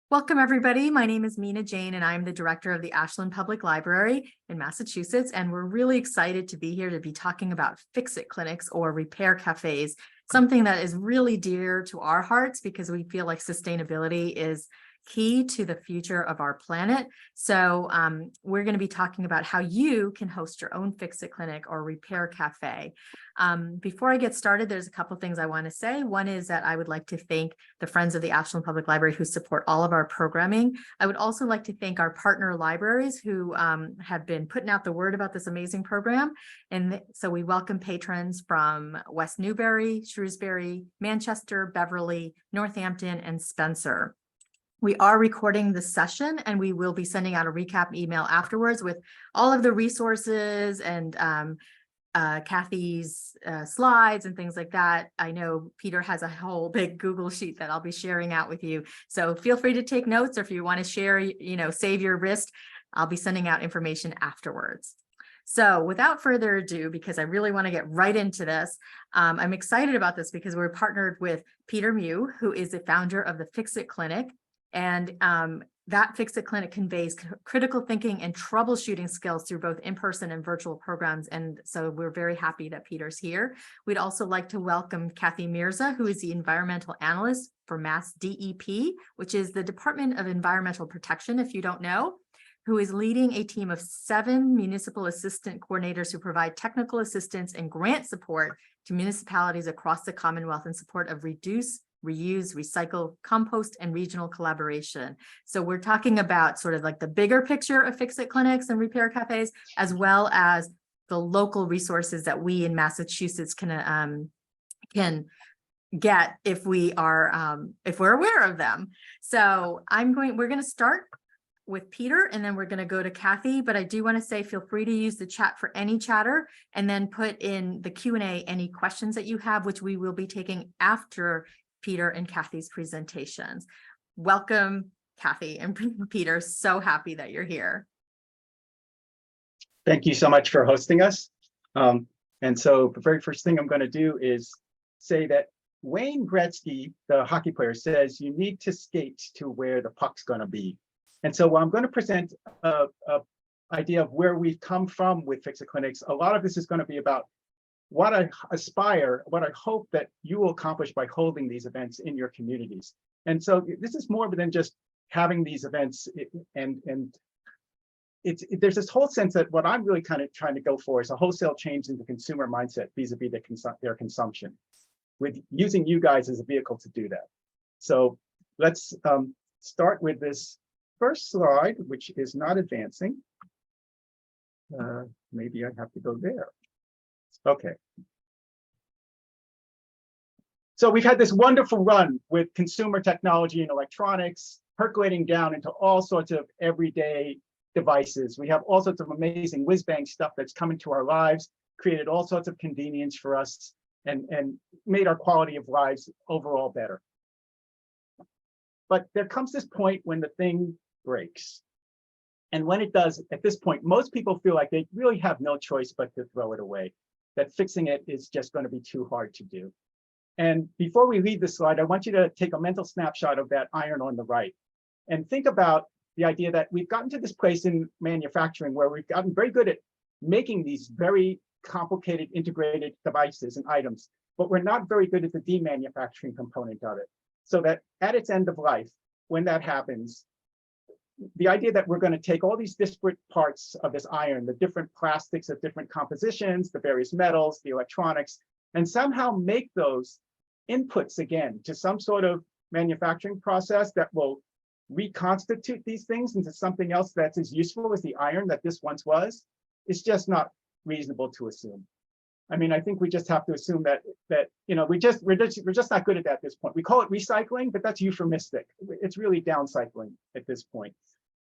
Welcome, everybody. My name is Meena Jain, and I'm the director of the Ashland Public Library in Massachusetts. And we're really excited to be here to be talking about Fixit Clinics or repair cafes, something that is really dear to our hearts because we feel like sustainability is key to the future of our planet. So we're going to be talking about how you can host your own Fixit Clinic or repair cafe. Before I get started, there's a couple things I want to say. One is that I would like to thank the Friends of the Ashland Public Library who support all of our programming. I would also like to thank our partner libraries who have been putting out the word about this amazing program. And so we welcome patrons from West Newbury, Shrewsbury, Manchester, Beverly, Northampton, and Spencer. We are recording the session and we will be sending out a recap email afterwards with all of the resources and Kathy's slides and things like that. I know Peter has a whole big Google sheet that I'll be sharing out with you. So feel free to take notes, or if you want to share, save your wrist, I'll be sending out information afterwards. So without further ado, because I really want to get right into this, I'm excited about this because we're partnered with Peter Mui, who is the founder of the Fixit Clinic. And that Fixit Clinic conveys critical thinking and troubleshooting skills through both in-person and virtual programs. And so we're very happy that Peter's here. We'd also like to welcome Kathi Mirza, who is the Environmental Analyst for MassDEP, which is the Department of Environmental Protection, if you don't know, who is leading a team of 7 Municipal Assistant Coordinators who provide technical assistance and grant support to municipalities across the Commonwealth in support of reduce, reuse, recycle, compost, and regional collaboration. So we're talking about sort of like the bigger picture of Fixit Clinics and repair cafes, as well as the local resources that we in Massachusetts can get if we're aware of them. So we're going to start with Peter, and then we're going to go to Kathi, but I do want to say feel free to use the chat for any chatter, and then put in the Q&A any questions that you have, which we will be taking after Peter and Kathy's presentations. Welcome, Kathi and Peter. So happy that you're here. Thank you so much for hosting us. And so the very first thing I'm going to do is say that Wayne Gretzky, the hockey player, says you need to skate to where the puck's going to be. And so I'm going to present a idea of where we've come from with Fixit Clinics. A lot of this is going to be about what I aspire, what I hope that you will accomplish by holding these events in your communities. And so this is more than just having these events, and there's this whole sense that what I'm really kind of trying to go for is a wholesale change in the consumer mindset vis-a-vis their consumption, with using you guys as a vehicle to do that. So let's start with this first slide, which is not advancing. Maybe I have to go there. Okay. So we've had this wonderful run with consumer technology and electronics percolating down into all sorts of everyday devices. We have all sorts of amazing whiz-bang stuff that's come into our lives, created all sorts of convenience for us, and made our quality of lives overall better. But there comes this point when the thing breaks. And when it does, at this point, most people feel like they really have no choice but to throw it away, that fixing it is just going to be too hard to do. And before we leave this slide, I want you to take a mental snapshot of that iron on the right and think about the idea that we've gotten to this place in manufacturing where we've gotten very good at making these very complicated integrated devices and items, but we're not very good at the demanufacturing component of it. So that at its end of life, when that happens, the idea that we're going to take all these disparate parts of this iron, the different plastics of different compositions, the various metals, the electronics, and somehow make those inputs again to some sort of manufacturing process that will reconstitute these things into something else that's as useful as the iron that this once was, it's just not reasonable to assume. I mean, I think we just have to assume that we're just not good at this point. We call it recycling, but that's euphemistic. It's really downcycling at this point.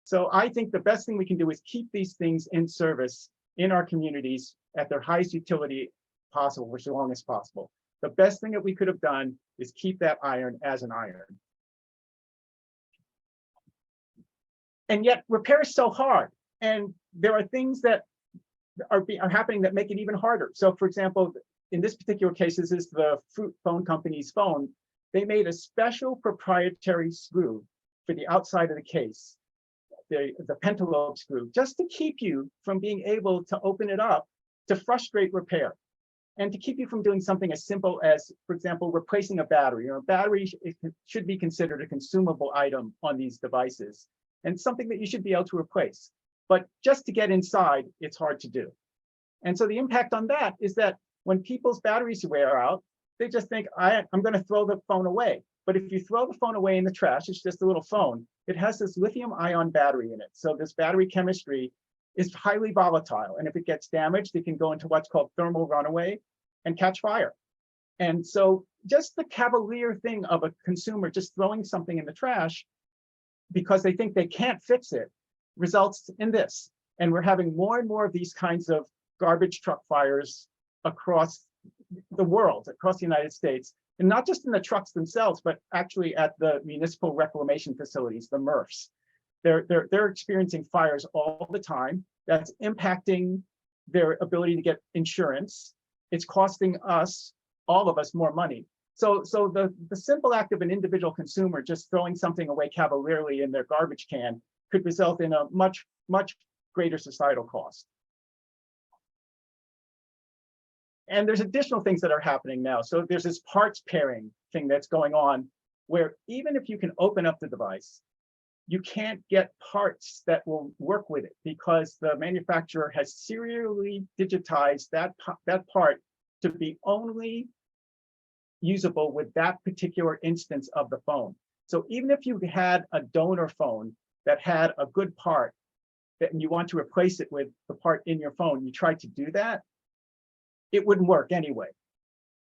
So I think the best thing we can do is keep these things in service in our communities at their highest utility possible for as long as possible. The best thing that we could have done is keep that iron as an iron. And yet repair is so hard. And there are things that are happening that make it even harder. So for example, in this particular case, this is the phone company's phone. They made a special proprietary screw for the outside of the case, the pentalobe screw, just to keep you from being able to open it up to frustrate repair, and to keep you from doing something as simple as, for example, replacing a battery. A battery should be considered a consumable item on these devices, and something that you should be able to replace. But just to get inside, it's hard to do. And so the impact on that is that when people's batteries wear out, they just think, I'm going to throw the phone away. But if you throw the phone away in the trash, it's just a little phone. It has this lithium-ion battery in it. So this battery chemistry is highly volatile. And if it gets damaged, it can go into what's called thermal runaway and catch fire. And so just the cavalier thing of a consumer just throwing something in the trash because they think they can't fix it results in this. And we're having more and more of these kinds of garbage truck fires across the world, across the United States, and not just in the trucks themselves, but actually at the municipal reclamation facilities, the MRFs. They're experiencing fires all the time. That's impacting their ability to get insurance. It's costing us, all of us, more money. So the simple act of an individual consumer just throwing something away cavalierly in their garbage can could result in a much, much greater societal cost. And there's additional things that are happening now. So there's this parts pairing thing that's going on, where even if you can open up the device, you can't get parts that will work with it because the manufacturer has serially digitized that part to be only usable with that particular instance of the phone. So even if you had a donor phone that had a good part and you want to replace it with the part in your phone, you try to do that, it wouldn't work anyway.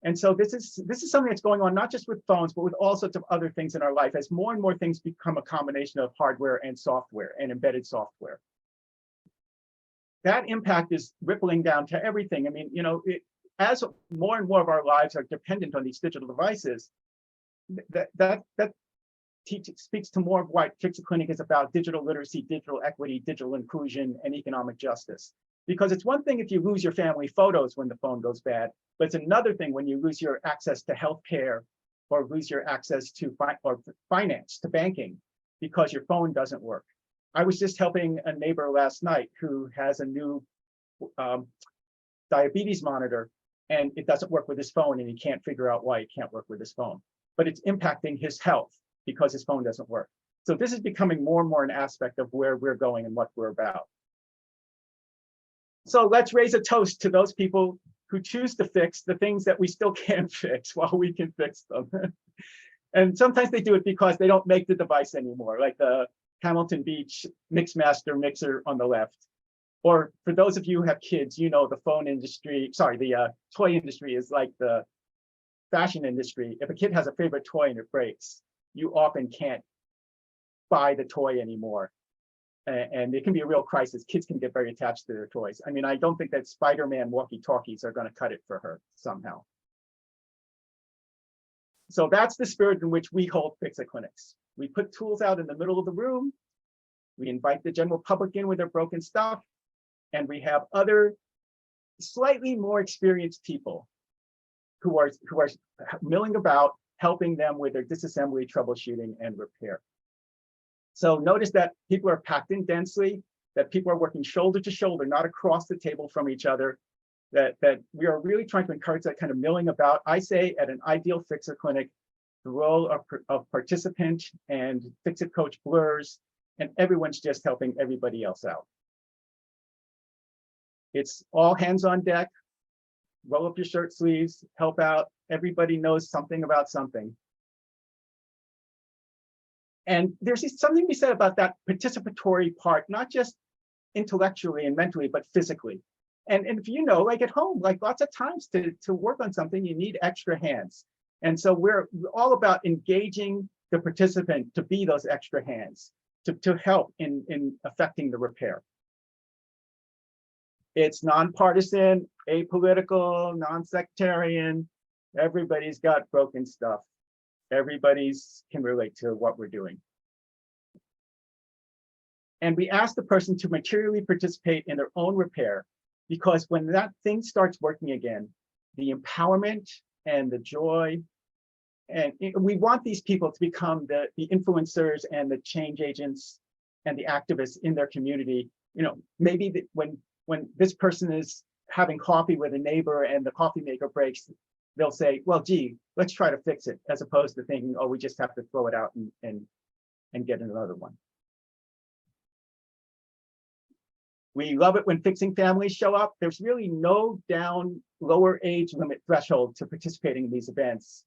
And so this is something that's going on not just with phones, but with all sorts of other things in our life as more and more things become a combination of hardware and software and embedded software. That impact is rippling down to everything. I mean, as more and more of our lives are dependent on these digital devices, that speaks to more of what Fixit Clinic is about: digital literacy, digital equity, digital inclusion, and economic justice. Because it's one thing if you lose your family photos when the phone goes bad, but it's another thing when you lose your access to healthcare or lose your access to finance, to banking, because your phone doesn't work. I was just helping a neighbor last night who has a new diabetes monitor, and it doesn't work with his phone, and he can't figure out why it can't work with his phone. But it's impacting his health because his phone doesn't work. So this is becoming more and more an aspect of where we're going and what we're about. So let's raise a toast to those people who choose to fix the things that we still can't fix while we can fix them. And sometimes they do it because they don't make the device anymore, like the Hamilton Beach Mixmaster mixer on the left. Or for those of you who have kids, the phone industry, the toy industry is like the fashion industry. If a kid has a favorite toy and it breaks, you often can't buy the toy anymore. And it can be a real crisis. Kids can get very attached to their toys. I mean, I don't think that Spider-Man walkie-talkies are going to cut it for her somehow. So that's the spirit in which we hold Fixit Clinics. We put tools out in the middle of the room. We invite the general public in with their broken stuff. And we have other slightly more experienced people who are milling about, helping them with their disassembly, troubleshooting, and repair. So notice that people are packed in densely, that people are working shoulder to shoulder, not across the table from each other, that we are really trying to encourage that kind of milling about. I say at an ideal Fixit Clinic, the role of participant and Fixit coach blurs, and everyone's just helping everybody else out. It's all hands on deck, roll up your shirt sleeves, help out. Everybody knows something about something. And there's something to be said about that participatory part, not just intellectually and mentally, but physically. And if like at home, like lots of times to work on something, you need extra hands. And so we're all about engaging the participant to be those extra hands, to help in affecting the repair. It's nonpartisan, apolitical, non-sectarian. Everybody's got broken stuff. Everybody's can relate to what we're doing. And we ask the person to materially participate in their own repair, because when that thing starts working again, the empowerment and the joy we want these people to become the influencers and the change agents and the activists in their community. Maybe when this person is having coffee with a neighbor and the coffee maker breaks, they'll say, well, gee, let's try to fix it, as opposed to thinking, oh, we just have to throw it out and get another one. We love it when fixing families show up. There's really no lower age limit threshold to participating in these events,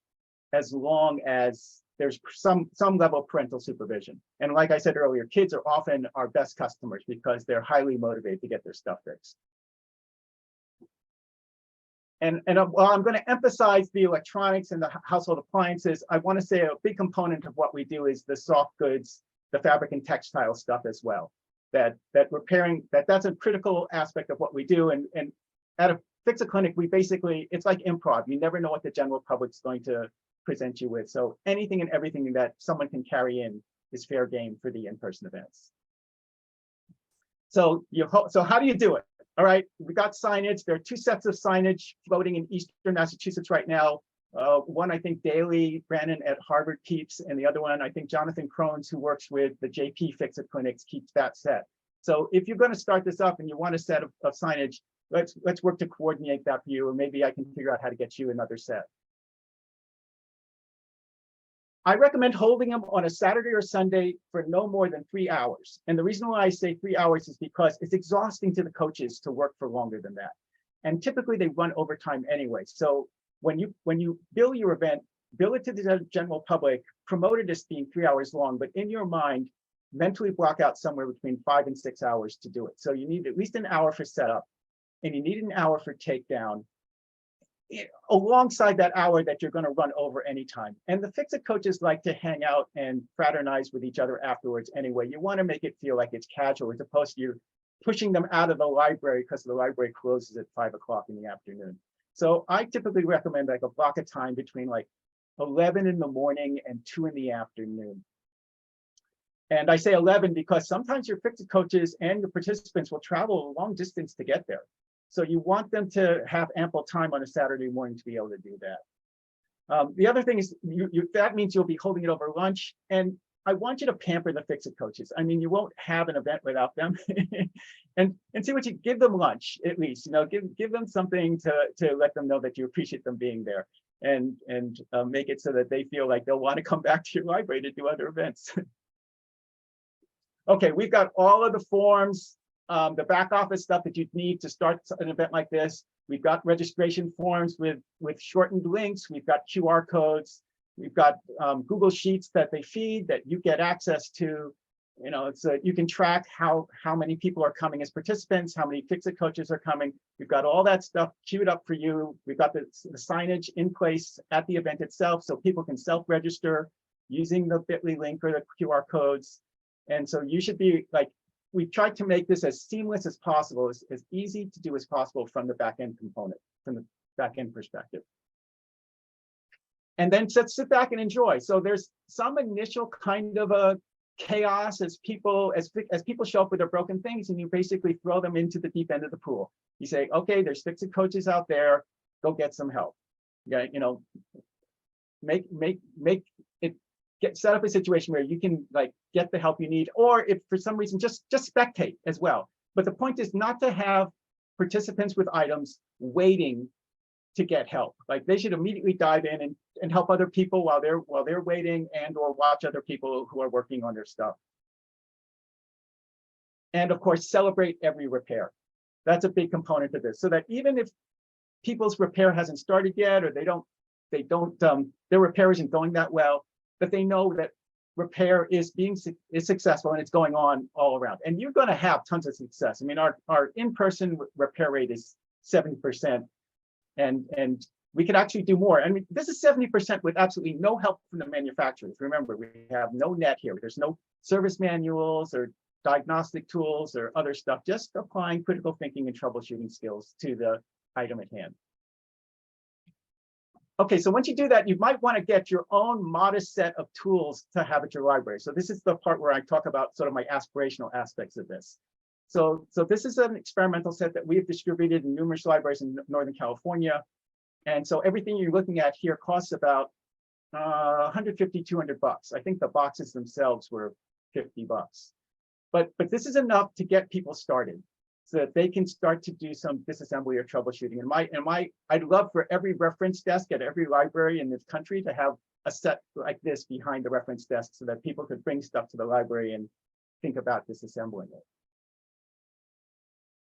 as long as there's some level of parental supervision. And like I said earlier, kids are often our best customers because they're highly motivated to get their stuff fixed. And while I'm going to emphasize the electronics and the household appliances, I want to say a big component of what we do is the soft goods, the fabric and textile stuff as well. That's a critical aspect of what we do. And at a Fixit Clinic, we basically, it's like improv. You never know what the general public's going to present you with. So anything and everything that someone can carry in is fair game for the in-person events. So how do you do it? All right, we got signage. There are 2 sets of signage floating in Eastern Massachusetts right now. One, I think, Daly Brannon at Harvard keeps, and the other one, I think, Jonathan Crones, who works with the JP Fixit Clinics, keeps that set. So if you're going to start this up and you want a set of signage, let's work to coordinate that for you, or maybe I can figure out how to get you another set. I recommend holding them on a Saturday or Sunday for no more than 3 hours. And the reason why I say 3 hours is because it's exhausting to the coaches to work for longer than that. And typically they run overtime anyway. So when you bill your event, bill it to the general public, promote it as being 3 hours long, but in your mind, mentally block out somewhere between 5 and 6 hours to do it. So you need at least an hour for setup, and you need an hour for takedown, alongside that hour that you're going to run over anytime. And the Fixit coaches like to hang out and fraternize with each other afterwards anyway. You want to make it feel like it's casual, as opposed to you pushing them out of the library because the library closes at 5 o'clock in the afternoon. So I typically recommend like a block of time between like 11 in the morning and 2 in the afternoon. And I say 11 because sometimes your Fixit coaches and your participants will travel a long distance to get there. So you want them to have ample time on a Saturday morning to be able to do that. The other thing is that means you'll be holding it over lunch. And I want you to pamper the Fixit coaches. I mean, you won't have an event without them. and see what you give them lunch, at least, give them something to let them know that you appreciate them being there, and make it so that they feel like they'll want to come back to your library to do other events. Okay, we've got all of the forms, the back office stuff that you'd need to start an event like this. We've got registration forms with shortened links. We've got QR codes. We've got Google Sheets that they feed that you get access to. You can track how many people are coming as participants, how many Fixit coaches are coming. We've got all that stuff queued up for you. We've got the signage in place at the event itself, so people can self-register using the bit.ly link or the QR codes. And so you should be like, we've tried to make this as seamless as possible, as easy to do as possible from the back-end component, from the back-end perspective. And then just sit back and enjoy. So there's some initial kind of a chaos as people show up with their broken things, and you basically throw them into the deep end of the pool. You say, okay, there's Fixit coaches out there, go get some help. Yeah, set up a situation where you can like get the help you need, or if for some reason just spectate as well. But the point is not to have participants with items waiting to get help. Like they should immediately dive in and help other people while they're waiting, and or watch other people who are working on their stuff. And of course, celebrate every repair. That's a big component of this, so that even if people's repair hasn't started yet, or their repair isn't going that well, that they know that repair is successful and it's going on all around. And you're going to have tons of success. I mean, our in-person repair rate is 70%, and we could actually do more. I mean, this is 70% with absolutely no help from the manufacturers. Remember, we have no net here. There's no service manuals or diagnostic tools or other stuff, just applying critical thinking and troubleshooting skills to the item at hand. Okay, so once you do that, you might want to get your own modest set of tools to have at your library. So this is the part where I talk about sort of my aspirational aspects of this. So this is an experimental set that we have distributed in numerous libraries in Northern California. And so everything you're looking at here costs about 150, 200 bucks. I think the boxes themselves were 50 bucks. But this is enough to get people started so that they can start to do some disassembly or troubleshooting. I'd love for every reference desk at every library in this country to have a set like this behind the reference desk so that people could bring stuff to the library and think about disassembling it.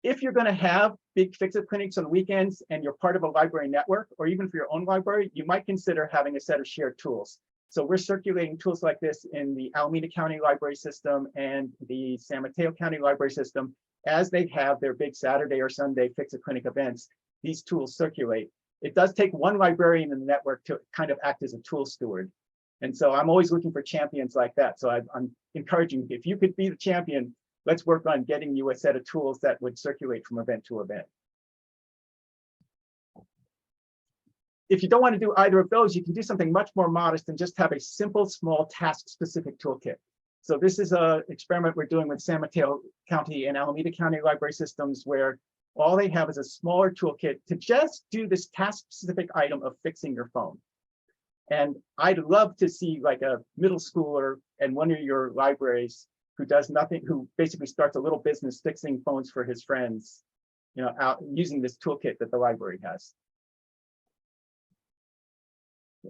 If you're going to have big Fixit clinics on weekends and you're part of a library network, or even for your own library, you might consider having a set of shared tools. So we're circulating tools like this in the Alameda County Library System and the San Mateo County Library System. As they have their big Saturday or Sunday Fixit Clinic events, these tools circulate. It does take one librarian in the network to kind of act as a tool steward. And so I'm always looking for champions like that. So I'm encouraging, if you could be the champion, let's work on getting you a set of tools that would circulate from event to event. If you don't want to do either of those, you can do something much more modest and just have a simple, small task-specific toolkit. So this is an experiment we're doing with San Mateo County and Alameda County Library Systems, where all they have is a smaller toolkit to just do this task-specific item of fixing your phone. And I'd love to see like a middle schooler in one of your libraries who does nothing, who basically starts a little business fixing phones for his friends, out using this toolkit that the library has.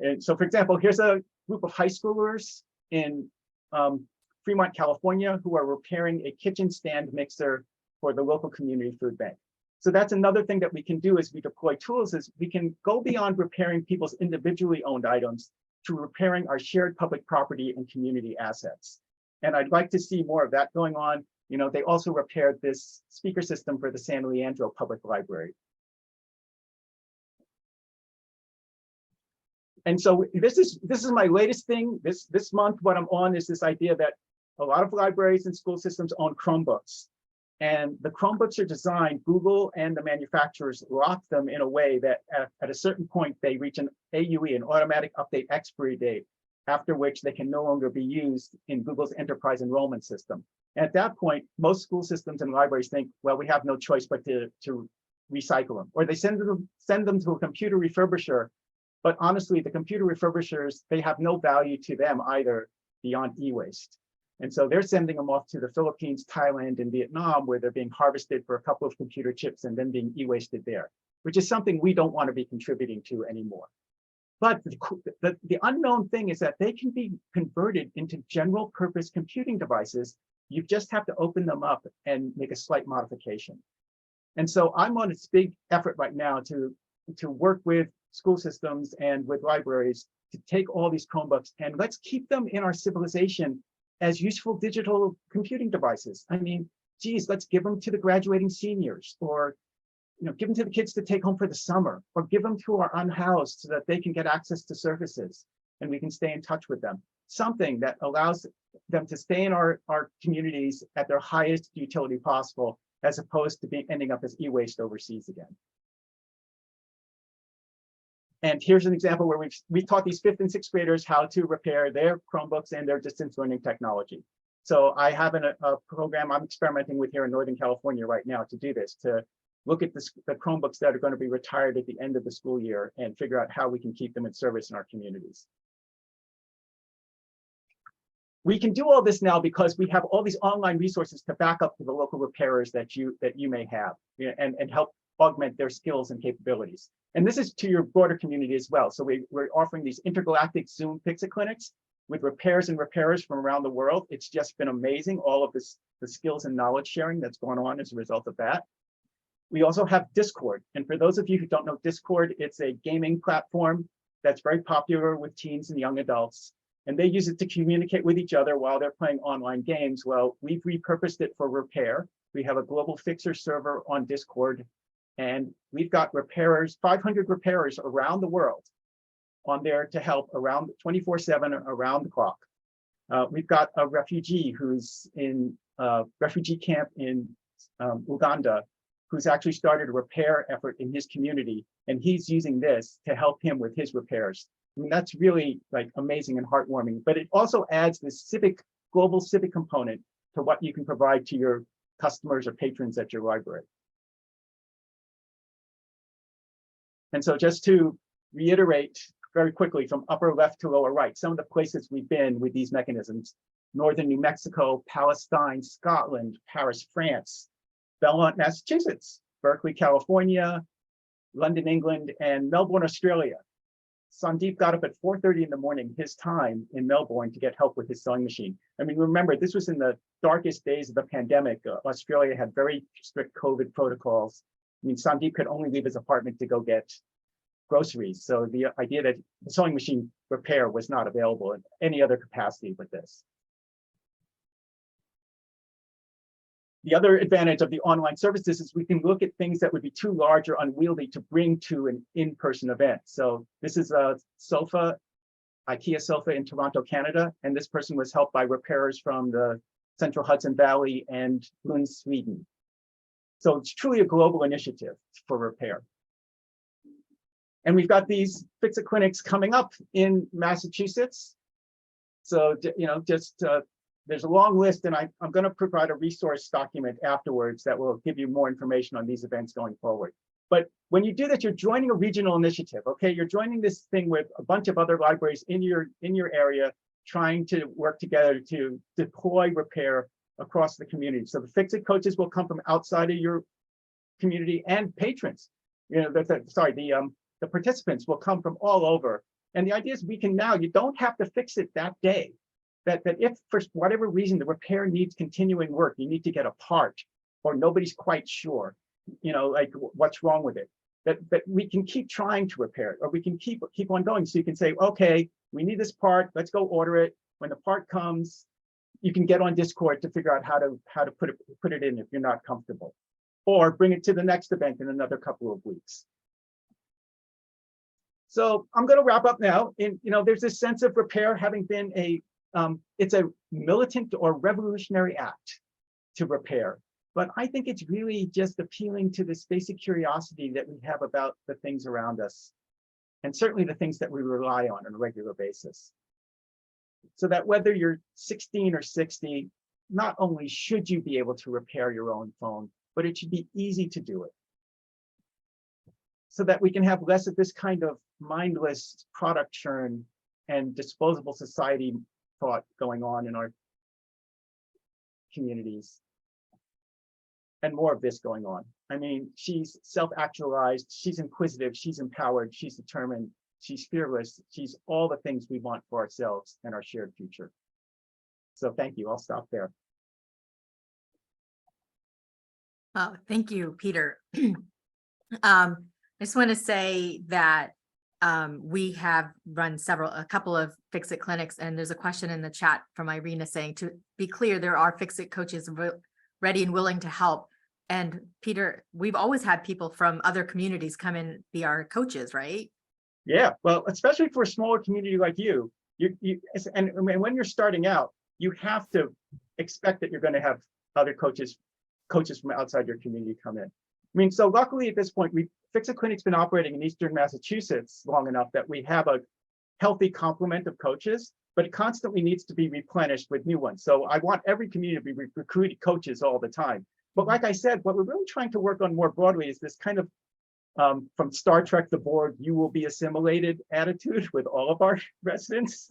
And so, for example, here's a group of high schoolers in Fremont, California, who are repairing a kitchen stand mixer for the local community food bank. So that's another thing that we can do as we deploy tools, is we can go beyond repairing people's individually owned items to repairing our shared public property and community assets. And I'd like to see more of that going on. They also repaired this speaker system for the San Leandro Public Library. And so this is my latest thing. This month, what I'm on is this idea that a lot of libraries and school systems own Chromebooks. And the Chromebooks are designed, Google and the manufacturers lock them in a way that at a certain point, they reach an AUE, an automatic update expiry date, after which they can no longer be used in Google's enterprise enrollment system. And at that point, most school systems and libraries think, well, we have no choice but to recycle them. Or they send them to a computer refurbisher. But honestly, the computer refurbishers, they have no value to them either beyond e-waste. And so they're sending them off to the Philippines, Thailand, and Vietnam, where they're being harvested for a couple of computer chips and then being e-wasted there, which is something we don't want to be contributing to anymore. But the unknown thing is that they can be converted into general purpose computing devices. You just have to open them up and make a slight modification. And so I'm on this big effort right now to work with school systems and with libraries to take all these Chromebooks and let's keep them in our civilization as useful digital computing devices. I mean, geez, let's give them to the graduating seniors, or give them to the kids to take home for the summer, or give them to our unhoused so that they can get access to services and we can stay in touch with them. Something that allows them to stay in our communities at their highest utility possible, as opposed to ending up as e-waste overseas again. And here's an example where we've taught these 5th and 6th graders how to repair their Chromebooks and their distance learning technology. So I have a program I'm experimenting with here in Northern California right now to do this, to look at the Chromebooks that are going to be retired at the end of the school year and figure out how we can keep them in service in our communities. We can do all this now because we have all these online resources to back up to the local repairers that you may have, and help augment their skills and capabilities. And this is to your broader community as well. So we're offering these intergalactic Zoom Fixit clinics with repairs and repairers from around the world. It's just been amazing, all of the skills and knowledge sharing that's going on as a result of that. We also have Discord. And for those of you who don't know Discord, it's a gaming platform that's very popular with teens and young adults. And they use it to communicate with each other while they're playing online games. Well, we've repurposed it for repair. We have a global fixer server on Discord. And we've got repairers, 500 repairers around the world on there to help around 24/7 around the clock. We've got a refugee who's in a refugee camp in Uganda, who's actually started a repair effort in his community. And he's using this to help him with his repairs. I mean, that's really like amazing and heartwarming, but it also adds this global civic component to what you can provide to your customers or patrons at your library. And so just to reiterate very quickly from upper left to lower right, some of the places we've been with these mechanisms: northern New Mexico, Palestine, Scotland, Paris, France, Belmont, Massachusetts, Berkeley, California, London, England, and Melbourne, Australia. Sandeep got up at 4:30 in the morning, his time, in Melbourne to get help with his sewing machine. I mean, remember, this was in the darkest days of the pandemic. Australia had very strict COVID protocols. I mean, Sandeep could only leave his apartment to go get groceries. So the idea that the sewing machine repair was not available in any other capacity with this. The other advantage of the online services is we can look at things that would be too large or unwieldy to bring to an in-person event. So this is a sofa, IKEA sofa in Toronto, Canada, and this person was helped by repairers from the Central Hudson Valley and Lund, Sweden. So it's truly a global initiative for repair. And we've got these Fixit clinics coming up in Massachusetts. So, you know, there's a long list, and I'm going to provide a resource document afterwards that will give you more information on these events going forward. But when you do that, you're joining a regional initiative, okay? You're joining this thing with a bunch of other libraries in your area, trying to work together to deploy repair across the community. So the Fixit coaches will come from outside of your community, and patrons, you know, the participants will come from all over. And the idea is we can now, you don't have to fix it that day. That if for whatever reason the repair needs continuing work, you need to get a part, or nobody's quite sure, you know, like what's wrong with it, that we can keep trying to repair it, or we can keep on going. So you can say, okay, we need this part, let's go order it. When the part comes, you can get on Discord to figure out how to put it in if you're not comfortable, or bring it to the next event in another couple of weeks. So I'm going to wrap up now. And you know, there's this sense of repair having been it's a militant or revolutionary act to repair, but I think it's really just appealing to this basic curiosity that we have about the things around us, and certainly the things that we rely on a regular basis. So that whether you're 16 or 60, not only should you be able to repair your own phone, but it should be easy to do it, so that we can have less of this kind of mindless product churn and disposable society thought going on in our communities, and more of this going on. I mean, she's self-actualized, she's inquisitive, she's empowered, she's determined, she's fearless, she's all the things we want for ourselves and our shared future. So thank you, I'll stop there. Oh, thank you, Peter. I just want to say that we have run a couple of Fixit clinics, and there's a question in the chat from Irina saying, to be clear, there are Fixit coaches ready and willing to help. And Peter, we've always had people from other communities come in, be our coaches, right? Yeah, well, especially for a smaller community like you, and when you're starting out, you have to expect that you're going to have other coaches from outside your community come in. I mean, so luckily at this point, Fixit Clinic's been operating in Eastern Massachusetts long enough that we have a healthy complement of coaches, but it constantly needs to be replenished with new ones. So I want every community to be recruiting coaches all the time. But like I said, what we're really trying to work on more broadly is this kind of from Star Trek, the board, you will be assimilated attitude with all of our residents.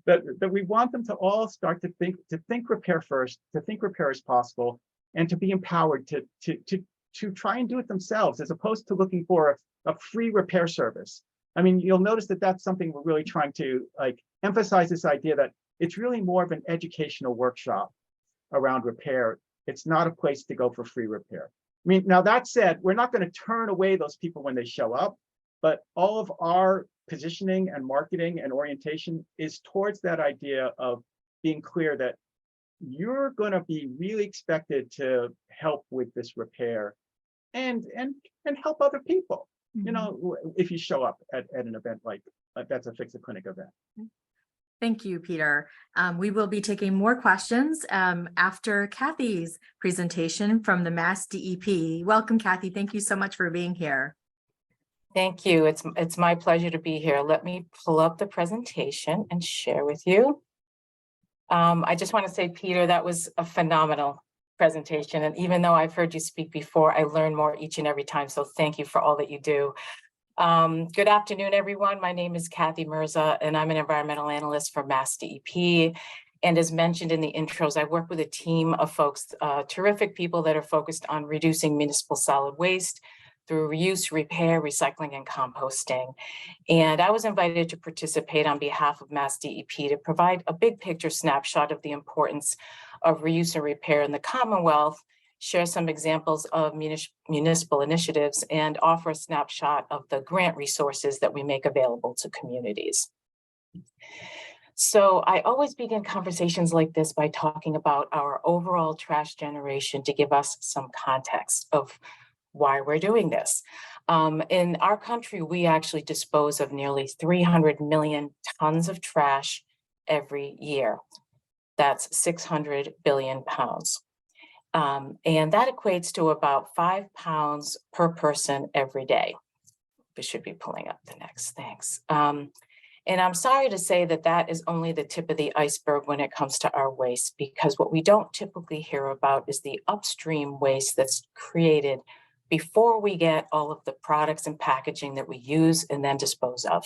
that we want them to all start to think repair first, to think repair as possible, and to be empowered to try and do it themselves, as opposed to looking for a free repair service. I mean, you'll notice that that's something we're really trying to emphasize, this idea that it's really more of an educational workshop around repair. It's not a place to go for free repair. I mean, now that said, we're not going to turn away those people when they show up, but all of our positioning and marketing and orientation is towards that idea of being clear that you're going to be really expected to help with this repair and help other people. Mm-hmm. You know, if you show up at an event like that's a Fixit Clinic event. Thank you, Peter. We will be taking more questions after Kathy's presentation from the MassDEP. Welcome, Kathy. Thank you so much for being here. Thank you. It's my pleasure to be here. Let me pull up the presentation and share with you. I just want to say, Peter, that was a phenomenal presentation. And even though I've heard you speak before, I learn more each and every time. So thank you for all that you do. Good afternoon, everyone. My name is Kathi Mirza, and I'm an environmental analyst for MassDEP. And as mentioned in the intros, I work with a team of folks, terrific people that are focused on reducing municipal solid waste through reuse, repair, recycling, and composting. And I was invited to participate on behalf of MassDEP to provide a big picture snapshot of the importance of reuse and repair in the Commonwealth, share some examples of municipal initiatives, and offer a snapshot of the grant resources that we make available to communities. So I always begin conversations like this by talking about our overall trash generation to give us some context of why we're doing this. In our country, we actually dispose of nearly 300 million tons of trash every year. That's 600 billion pounds. And that equates to about 5 pounds per person every day. We should be pulling up the next, thanks. And I'm sorry to say that that is only the tip of the iceberg when it comes to our waste, because what we don't typically hear about is the upstream waste that's created before we get all of the products and packaging that we use and then dispose of.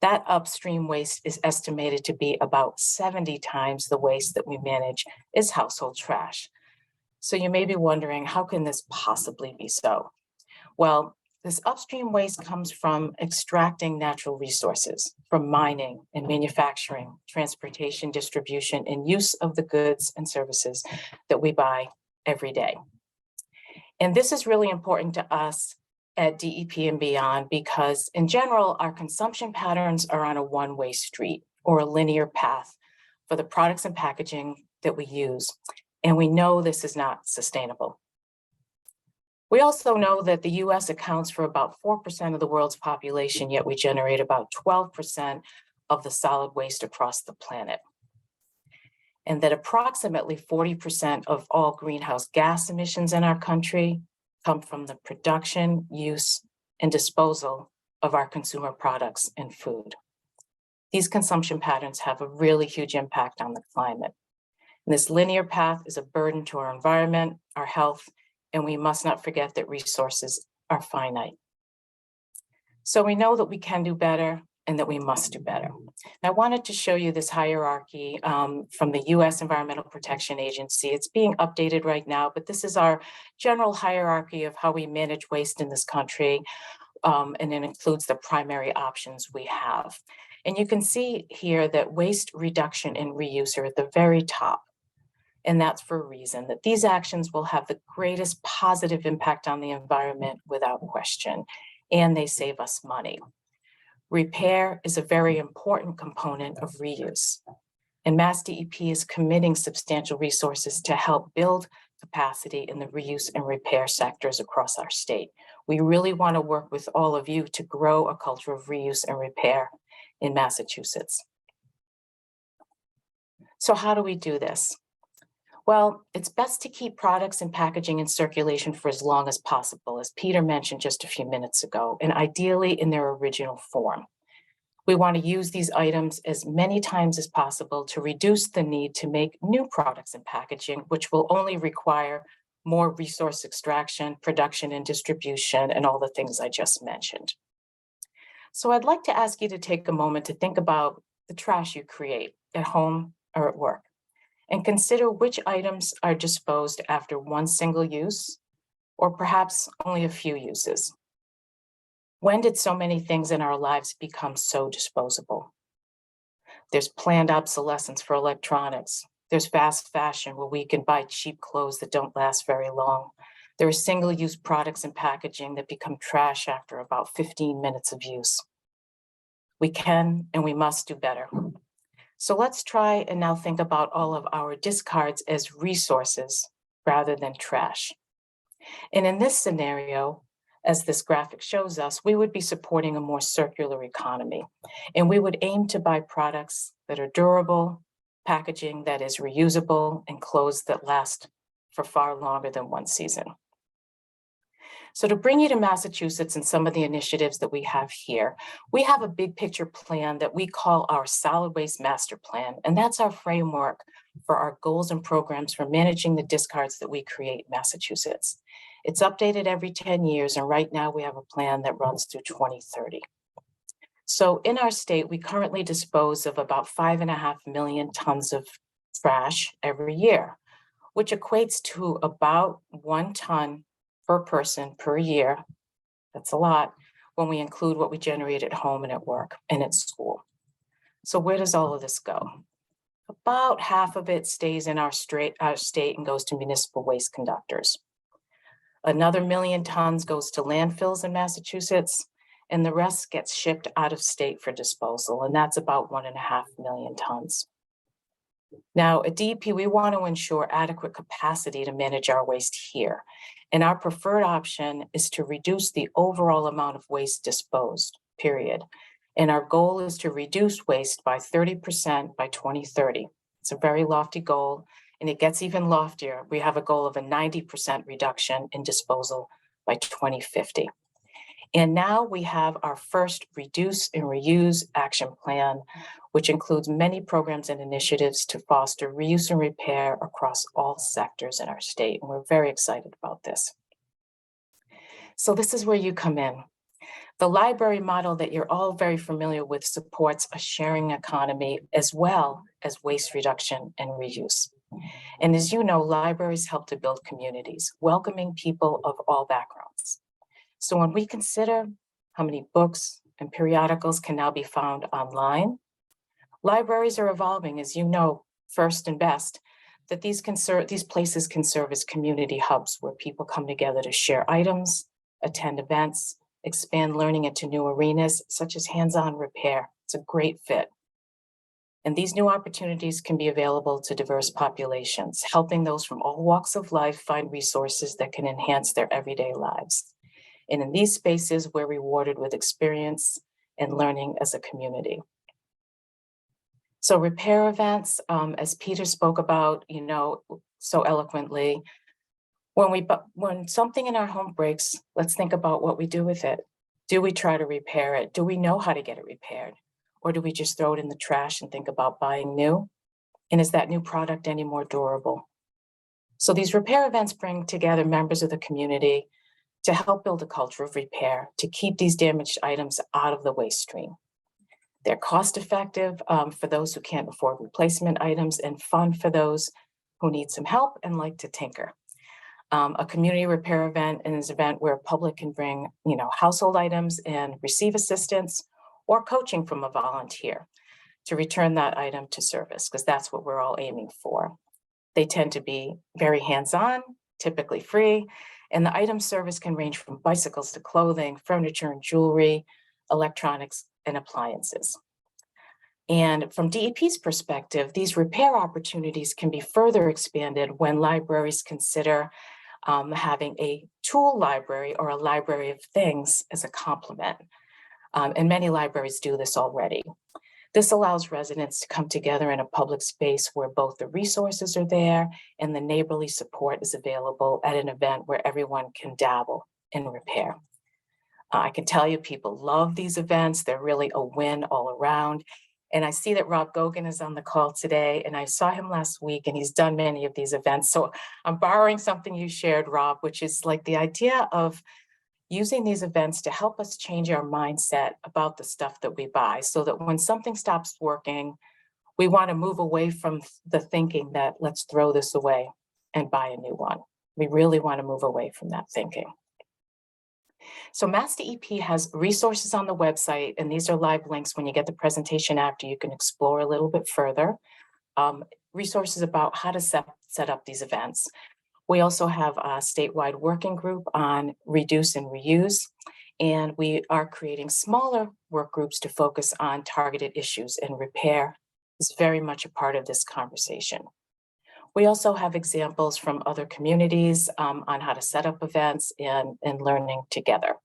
That upstream waste is estimated to be about 70 times the waste that we manage as household trash. So you may be wondering, how can this possibly be so? Well, this upstream waste comes from extracting natural resources, from mining and manufacturing, transportation, distribution, and use of the goods and services that we buy every day. And this is really important to us at DEP and beyond, because in general, our consumption patterns are on a one-way street or a linear path for the products and packaging that we use. And we know this is not sustainable. We also know that the US accounts for about 4% of the world's population, yet we generate about 12% of the solid waste across the planet. And that approximately 40% of all greenhouse gas emissions in our country come from the production, use, and disposal of our consumer products and food. These consumption patterns have a really huge impact on the climate. And this linear path is a burden to our environment, our health, and we must not forget that resources are finite. So we know that we can do better and that we must do better. And I wanted to show you this hierarchy from the US Environmental Protection Agency. It's being updated right now, but this is our general hierarchy of how we manage waste in this country, and it includes the primary options we have. And you can see here that waste reduction and reuse are at the very top. And that's for a reason, that these actions will have the greatest positive impact on the environment without question, and they save us money. Repair is a very important component of reuse, and MassDEP is committing substantial resources to help build capacity in the reuse and repair sectors across our state. We really want to work with all of you to grow a culture of reuse and repair in Massachusetts. So how do we do this? Well, it's best to keep products and packaging in circulation for as long as possible, as Peter mentioned just a few minutes ago, and ideally in their original form. We want to use these items as many times as possible to reduce the need to make new products and packaging, which will only require more resource extraction, production, and distribution, and all the things I just mentioned. So I'd like to ask you to take a moment to think about the trash you create at home or at work, and consider which items are disposed after one single use, or perhaps only a few uses. When did so many things in our lives become so disposable? There's planned obsolescence for electronics. There's fast fashion where we can buy cheap clothes that don't last very long. There are single-use products and packaging that become trash after about 15 minutes of use. We can and we must do better. So let's try and now think about all of our discards as resources rather than trash. And in this scenario, as this graphic shows us, we would be supporting a more circular economy. And we would aim to buy products that are durable, packaging that is reusable, and clothes that last for far longer than one season. So to bring you to Massachusetts and some of the initiatives that we have here, we have a big picture plan that we call our Solid Waste Master Plan, and that's our framework for our goals and programs for managing the discards that we create in Massachusetts. It's updated every 10 years, and right now we have a plan that runs through 2030. So in our state, we currently dispose of about 5.5 million tons of trash every year, which equates to about 1 ton per person per year. That's a lot when we include what we generate at home and at work and at school. So where does all of this go? About half of it stays in our state and goes to municipal waste conductors. Another 1 million tons goes to landfills in Massachusetts, and the rest gets shipped out of state for disposal, and that's about 1.5 million tons. Now, at DEP, we want to ensure adequate capacity to manage our waste here, and our preferred option is to reduce the overall amount of waste disposed, period. And our goal is to reduce waste by 30% by 2030. It's a very lofty goal, and it gets even loftier. We have a goal of a 90% reduction in disposal by 2050. And now we have our first reduce and reuse action plan, which includes many programs and initiatives to foster reuse and repair across all sectors in our state. And we're very excited about this. So this is where you come in. The library model that you're all very familiar with supports a sharing economy as well as waste reduction and reuse. And as you know, libraries help to build communities, welcoming people of all backgrounds. So when we consider how many books and periodicals can now be found online, libraries are evolving, as you know, first and best, that these places can serve as community hubs where people come together to share items, attend events, expand learning into new arenas, such as hands-on repair. It's a great fit. And these new opportunities can be available to diverse populations, helping those from all walks of life find resources that can enhance their everyday lives. And in these spaces, we're rewarded with experience and learning as a community. So repair events, as Peter spoke about, so eloquently, when something in our home breaks, let's think about what we do with it. Do we try to repair it? Do we know how to get it repaired? Or do we just throw it in the trash and think about buying new? And is that new product any more durable? So these repair events bring together members of the community to help build a culture of repair, to keep these damaged items out of the waste stream. They're cost effective for those who can't afford replacement items, and fun for those who need some help and like to tinker. A community repair event is an event where public can bring, household items and receive assistance or coaching from a volunteer to return that item to service, because that's what we're all aiming for. They tend to be very hands-on, typically free, and the item service can range from bicycles to clothing, furniture and jewelry, electronics and appliances. And from DEP's perspective, these repair opportunities can be further expanded when libraries consider having a tool library or a library of things as a complement. And many libraries do this already. This allows residents to come together in a public space where both the resources are there and the neighborly support is available at an event where everyone can dabble in repair. I can tell you people love these events. They're really a win all around. And I see that Rob Gogan is on the call today, and I saw him last week, and he's done many of these events. So I'm borrowing something you shared, Rob, which is like the idea of using these events to help us change our mindset about the stuff that we buy, so that when something stops working, we want to move away from the thinking that let's throw this away and buy a new one. We really want to move away from that thinking. So MassDEP has resources on the website, and these are live links. When you get the presentation after, you can explore a little bit further. Resources about how to set up these events. We also have a statewide working group on reduce and reuse, and we are creating smaller work groups to focus on targeted issues, and repair is very much a part of this conversation. We also have examples from other communities on how to set up events and learning together.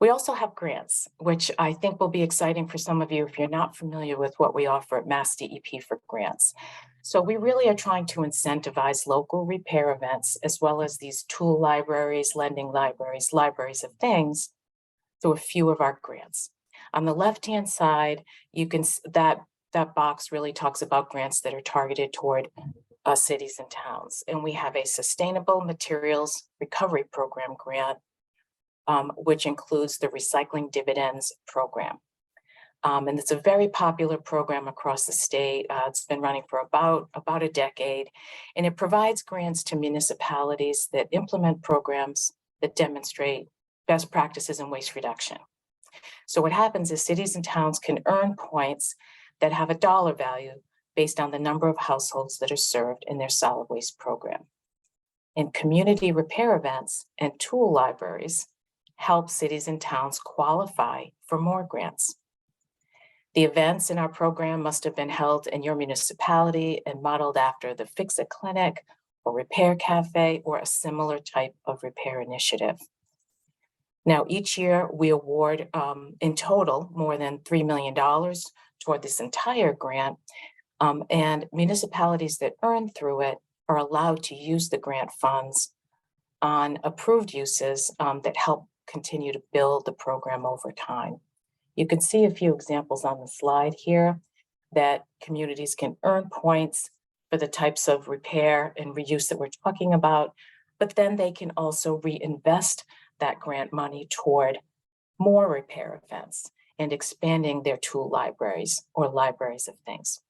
We also have grants, which I think will be exciting for some of you if you're not familiar with what we offer at MassDEP for grants. So we really are trying to incentivize local repair events, as well as these tool libraries, lending libraries, libraries of things, through a few of our grants. On the left-hand side, you can that box really talks about grants that are targeted toward cities and towns. And we have a Sustainable Materials Recovery Program grant, which includes the Recycling Dividends Program. And it's a very popular program across the state. It's been running for about a decade, and it provides grants to municipalities that implement programs that demonstrate best practices in waste reduction. So what happens is cities and towns can earn points that have a dollar value based on the number of households that are served in their solid waste program. And community repair events and tool libraries help cities and towns qualify for more grants. The events in our program must have been held in your municipality and modeled after the Fixit Clinic or Repair Cafe or a similar type of repair initiative. Now, each year we award in total more than $3 million toward this entire grant, and municipalities that earn through it are allowed to use the grant funds on approved uses that help continue to build the program over time. You can see a few examples on the slide here that communities can earn points for the types of repair and reuse that we're talking about, but then they can also reinvest that grant money toward more repair events and expanding their tool libraries or libraries of things.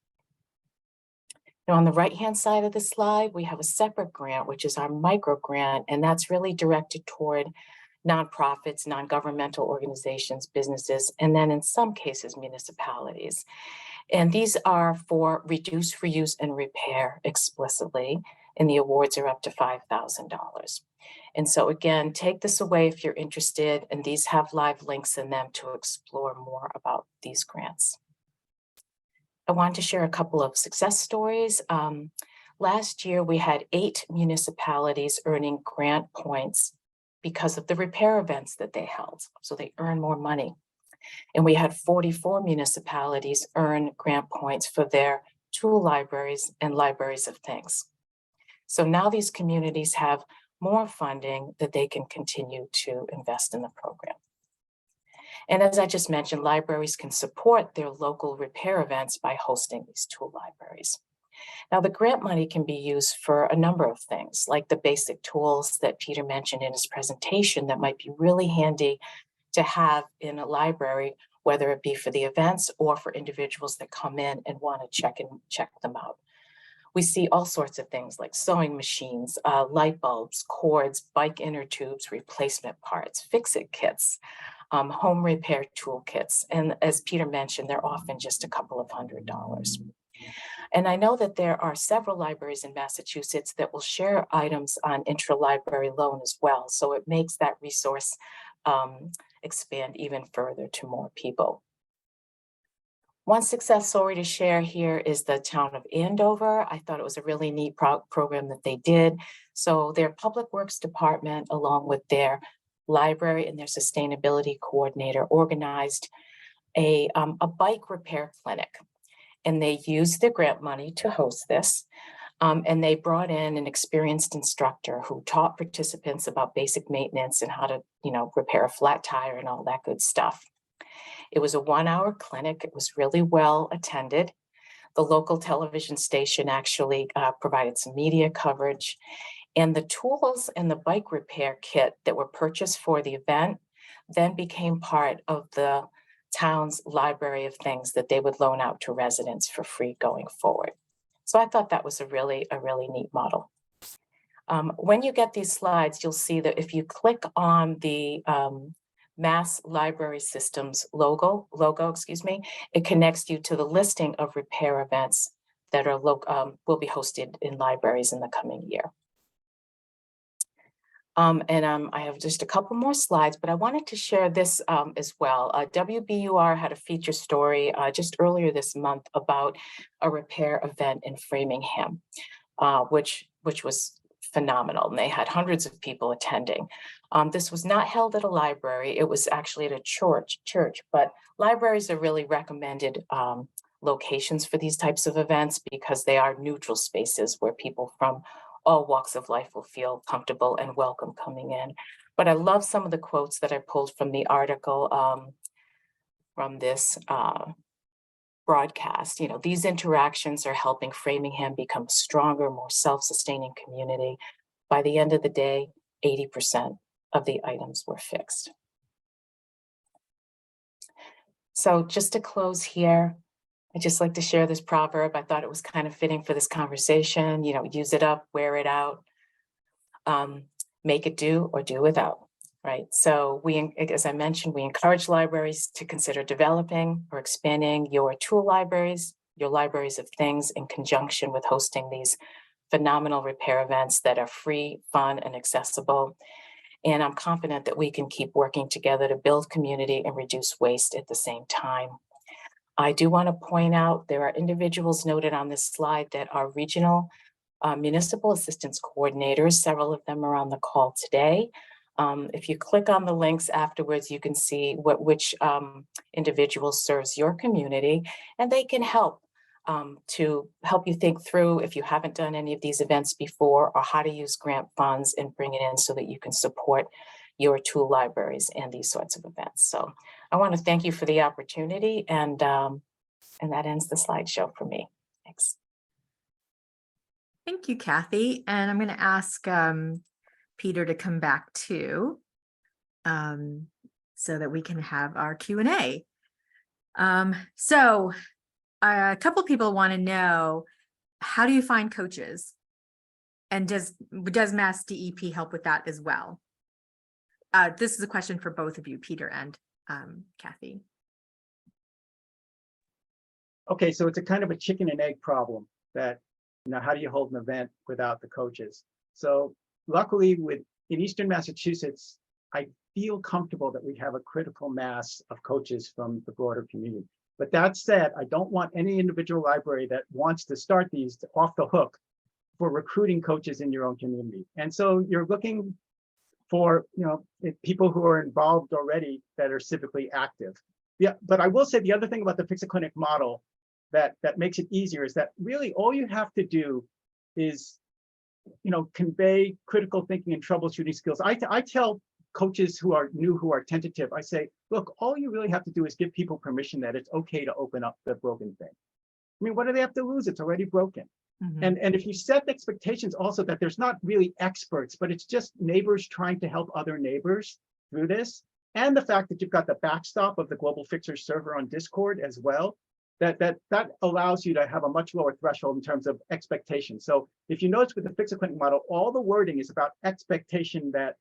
Now, on the right-hand side of the slide, we have a separate grant, which is our micro grant, and that's really directed toward nonprofits, non-governmental organizations, businesses, and then in some cases, municipalities. And these are for reduce, reuse, and repair explicitly, and the awards are up to $5,000. And so again, take this away if you're interested, and these have live links in them to explore more about these grants. I wanted to share a couple of success stories. Last year, we had 8 municipalities earning grant points because of the repair events that they held. So they earn more money. And we had 44 municipalities earn grant points for their tool libraries and libraries of things. So now these communities have more funding that they can continue to invest in the program. And as I just mentioned, libraries can support their local repair events by hosting these tool libraries. Now, the grant money can be used for a number of things, like the basic tools that Peter mentioned in his presentation that might be really handy to have in a library, whether it be for the events or for individuals that come in and want to check them out. We see all sorts of things like sewing machines, light bulbs, cords, bike inner tubes, replacement parts, Fixit kits, home repair toolkits. And as Peter mentioned, they're often just a couple of $100s. And I know that there are several libraries in Massachusetts that will share items on intra-library loan as well. So it makes that resource expand even further to more people. One success story to share here is the town of Andover. I thought it was a really neat program that they did. So their public works department, along with their library and their sustainability coordinator, organized a bike repair clinic. And they used their grant money to host this. And they brought in an experienced instructor who taught participants about basic maintenance and how to, repair a flat tire and all that good stuff. It was a 1-hour clinic. It was really well attended. The local television station actually provided some media coverage. And the tools and the bike repair kit that were purchased for the event then became part of the town's library of things that they would loan out to residents for free going forward. So I thought that was a really neat model. When you get these slides, you'll see that if you click on the Mass Library Systems logo, it connects you to the listing of repair events that are will be hosted in libraries in the coming year. I have just a couple more slides, but I wanted to share this as well. WBUR had a feature story just earlier this month about a repair event in Framingham, which was phenomenal. And they had hundreds of people attending. This was not held at a library. It was actually at a church, but libraries are really recommended locations for these types of events because they are neutral spaces where people from all walks of life will feel comfortable and welcome coming in. But I love some of the quotes that I pulled from the article from this broadcast. You know, these interactions are helping Framingham become a stronger, more self-sustaining community. By the end of the day, 80% of the items were fixed. So just to close here, I just like to share this proverb. I thought it was kind of fitting for this conversation. You know, use it up, wear it out, make it do or do without. Right. So as I mentioned, we encourage libraries to consider developing or expanding your tool libraries, your libraries of things, in conjunction with hosting these phenomenal repair events that are free, fun, and accessible. And I'm confident that we can keep working together to build community and reduce waste at the same time. I do want to point out there are individuals noted on this slide that are regional municipal assistance coordinators. Several of them are on the call today. If you click on the links afterwards, you can see which individual serves your community, and they can help to help you think through if you haven't done any of these events before, or how to use grant funds and bring it in so that you can support your tool libraries and these sorts of events. So I want to thank you for the opportunity, and that ends the slideshow for me. Thanks. Thank you, Kathi. And I'm going to ask Peter to come back too, so that we can have our Q&A. So a couple people want to know, how do you find coaches? And does MassDEP help with that as well? This is a question for both of you, Peter and Kathi. Okay, so it's a kind of a chicken and egg problem that, you know, how do you hold an event without the coaches? So luckily, in Eastern Massachusetts, I feel comfortable that we have a critical mass of coaches from the broader community. But that said, I don't want any individual library that wants to start these off the hook for recruiting coaches in your own community. And so you're looking for, you know, people who are involved already that are civically active. Yeah, but I will say the other thing about the Fixit Clinic model that makes it easier is that really all you have to do is, you know, convey critical thinking and troubleshooting skills. I tell coaches who are new, who are tentative, I say, look, all you really have to do is give people permission that it's okay to open up the broken thing. I mean, what do they have to lose? It's already broken. Mm-hmm. And if you set expectations also that there's not really experts, but it's just neighbors trying to help other neighbors through this, and the fact that you've got the backstop of the Global Fixer server on Discord as well, that allows you to have a much lower threshold in terms of expectations. So if you notice with the Fixit Clinic model, all the wording is about expectation, that,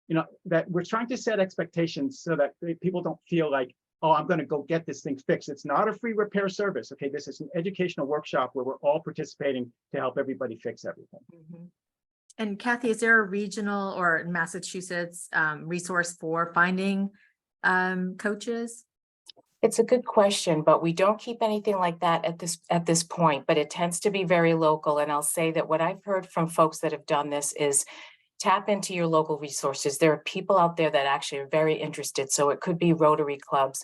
you know, that we're trying to set expectations so that people don't feel like, oh, I'm going to go get this thing fixed. It's not a free repair service. Okay, this is an educational workshop where we're all participating to help everybody fix everything. Mm-hmm. And Kathi, is there a regional or Massachusetts resource for finding coaches? It's a good question, but we don't keep anything like that at this point, but it tends to be very local. And I'll say that what I've heard from folks that have done this is tap into your local resources. There are people out there that actually are very interested. So it could be Rotary clubs.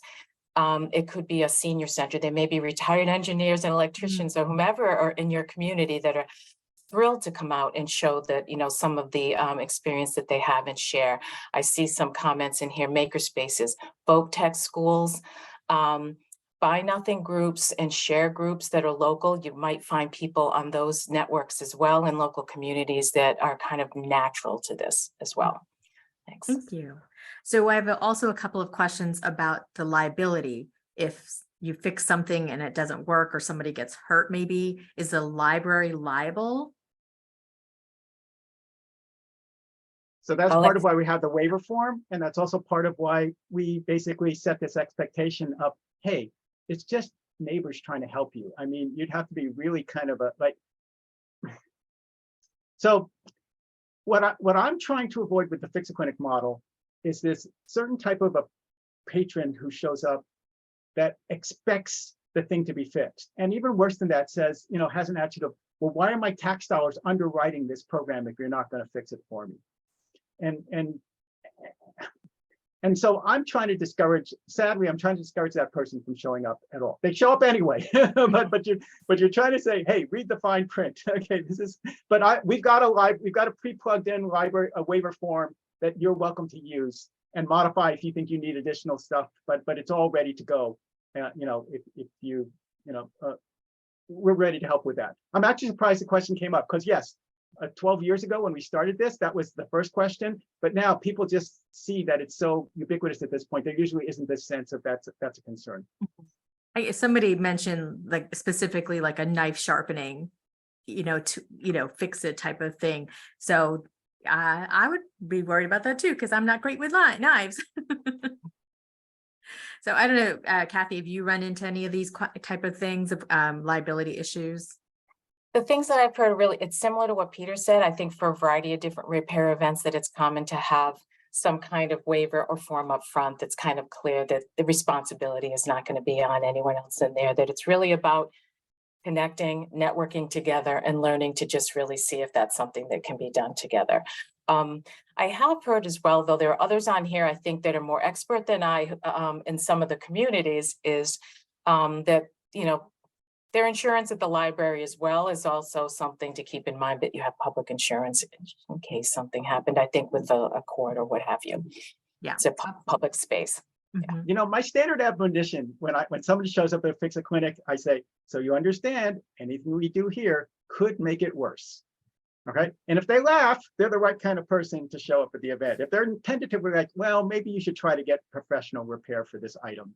It could be a senior center. There may be retired engineers and electricians or whomever are in your community that are thrilled to come out and show that, you know, some of the experience that they have and share. I see some comments in here, maker spaces, folk tech schools, buy nothing groups and share groups that are local. You might find people on those networks as well in local communities that are kind of natural to this as well. Thanks. Thank you. So I have also a couple of questions about the liability. If you fix something and it doesn't work, or somebody gets hurt, maybe, is the library liable? So that's part of why we have the waiver form. And that's also part of why we basically set this expectation of, hey, it's just neighbors trying to help you. I mean, you'd have to be really kind of so what I'm trying to avoid with the Fixit Clinic model is this certain type of a patron who shows up that expects the thing to be fixed. And even worse than that, says, you know, has an attitude of, well, why are my tax dollars underwriting this program if you're not going to fix it for me? And so I'm trying to discourage, sadly, I'm trying to discourage that person from showing up at all. They show up anyway, but you're trying to say, hey, read the fine print. Okay, this is, but we've got a pre-plugged in library, a waiver form that you're welcome to use and modify if you think you need additional stuff, but it's all ready to go. You know, if you we're ready to help with that. I'm actually surprised the question came up because yes, 12 years ago when we started this, that was the first question. But now people just see that it's so ubiquitous at this point. There usually isn't this sense of that's a concern. Somebody mentioned like specifically like a knife sharpening, fix it type of thing. So I would be worried about that too, because I'm not great with knives. So I don't know, Kathi, have you run into any of these type of things of liability issues? The things that I've heard, really, it's similar to what Peter said. I think for a variety of different repair events that it's common to have some kind of waiver or form up front that's kind of clear that the responsibility is not going to be on anyone else in there, that it's really about connecting, networking together and learning to just really see if that's something that can be done together. I have heard as well, though there are others on here, I think, that are more expert than I in some of the communities, is that, their insurance at the library as well is also something to keep in mind, that you have public insurance in case something happened, I think with a court or what have you. Yeah. It's a public space. Mm-hmm. My standard admonition when somebody shows up at Fixit Clinic, I say, so you understand anything we do here could make it worse. Okay. And if they laugh, they're the right kind of person to show up at the event. If they're tentatively like, well, maybe you should try to get professional repair for this item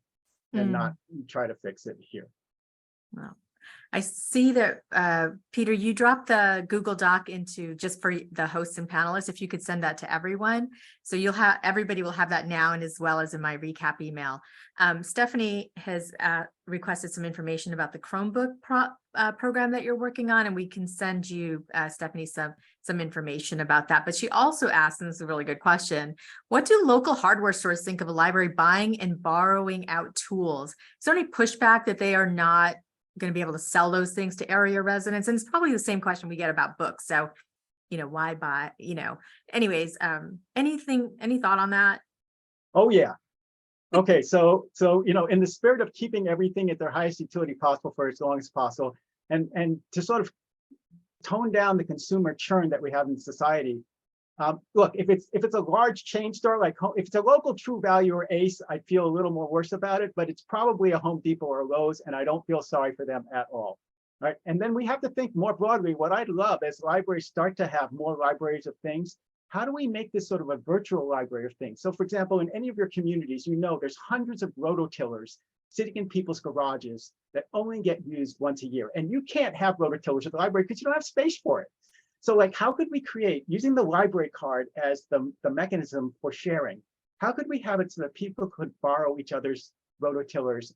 and not try to fix it here. Wow. I see that, Peter, you dropped the Google Doc into just for the hosts and panelists. If you could send that to everyone. So everybody will have that now, and as well as in my recap email. Stephanie has requested some information about the Chromebook program that you're working on, and we can send you, Stephanie, some information about that. But she also asked, and this is a really good question, what do local hardware stores think of a library buying and borrowing out tools? Is there any pushback that they are not going to be able to sell those things to area residents? And it's probably the same question we get about books. So, why buy, anyways, any thought on that? Oh yeah. Okay. So, in the spirit of keeping everything at their highest utility possible for as long as possible, and to sort of tone down the consumer churn that we have in society. Look, if it's a large chain store, like if it's a local True Value or Ace, I feel a little more worse about it, but it's probably a Home Depot or a Lowe's, and I don't feel sorry for them at all. Right. And then we have to think more broadly. What I'd love as libraries start to have more libraries of things, how do we make this sort of a virtual library of things? So for example, in any of your communities, there's hundreds of rototillers sitting in people's garages that only get used once a year. And you can't have rototillers at the library because you don't have space for it. So like, how could we create, using the library card as the mechanism for sharing, how could we have it so that people could borrow each other's rototillers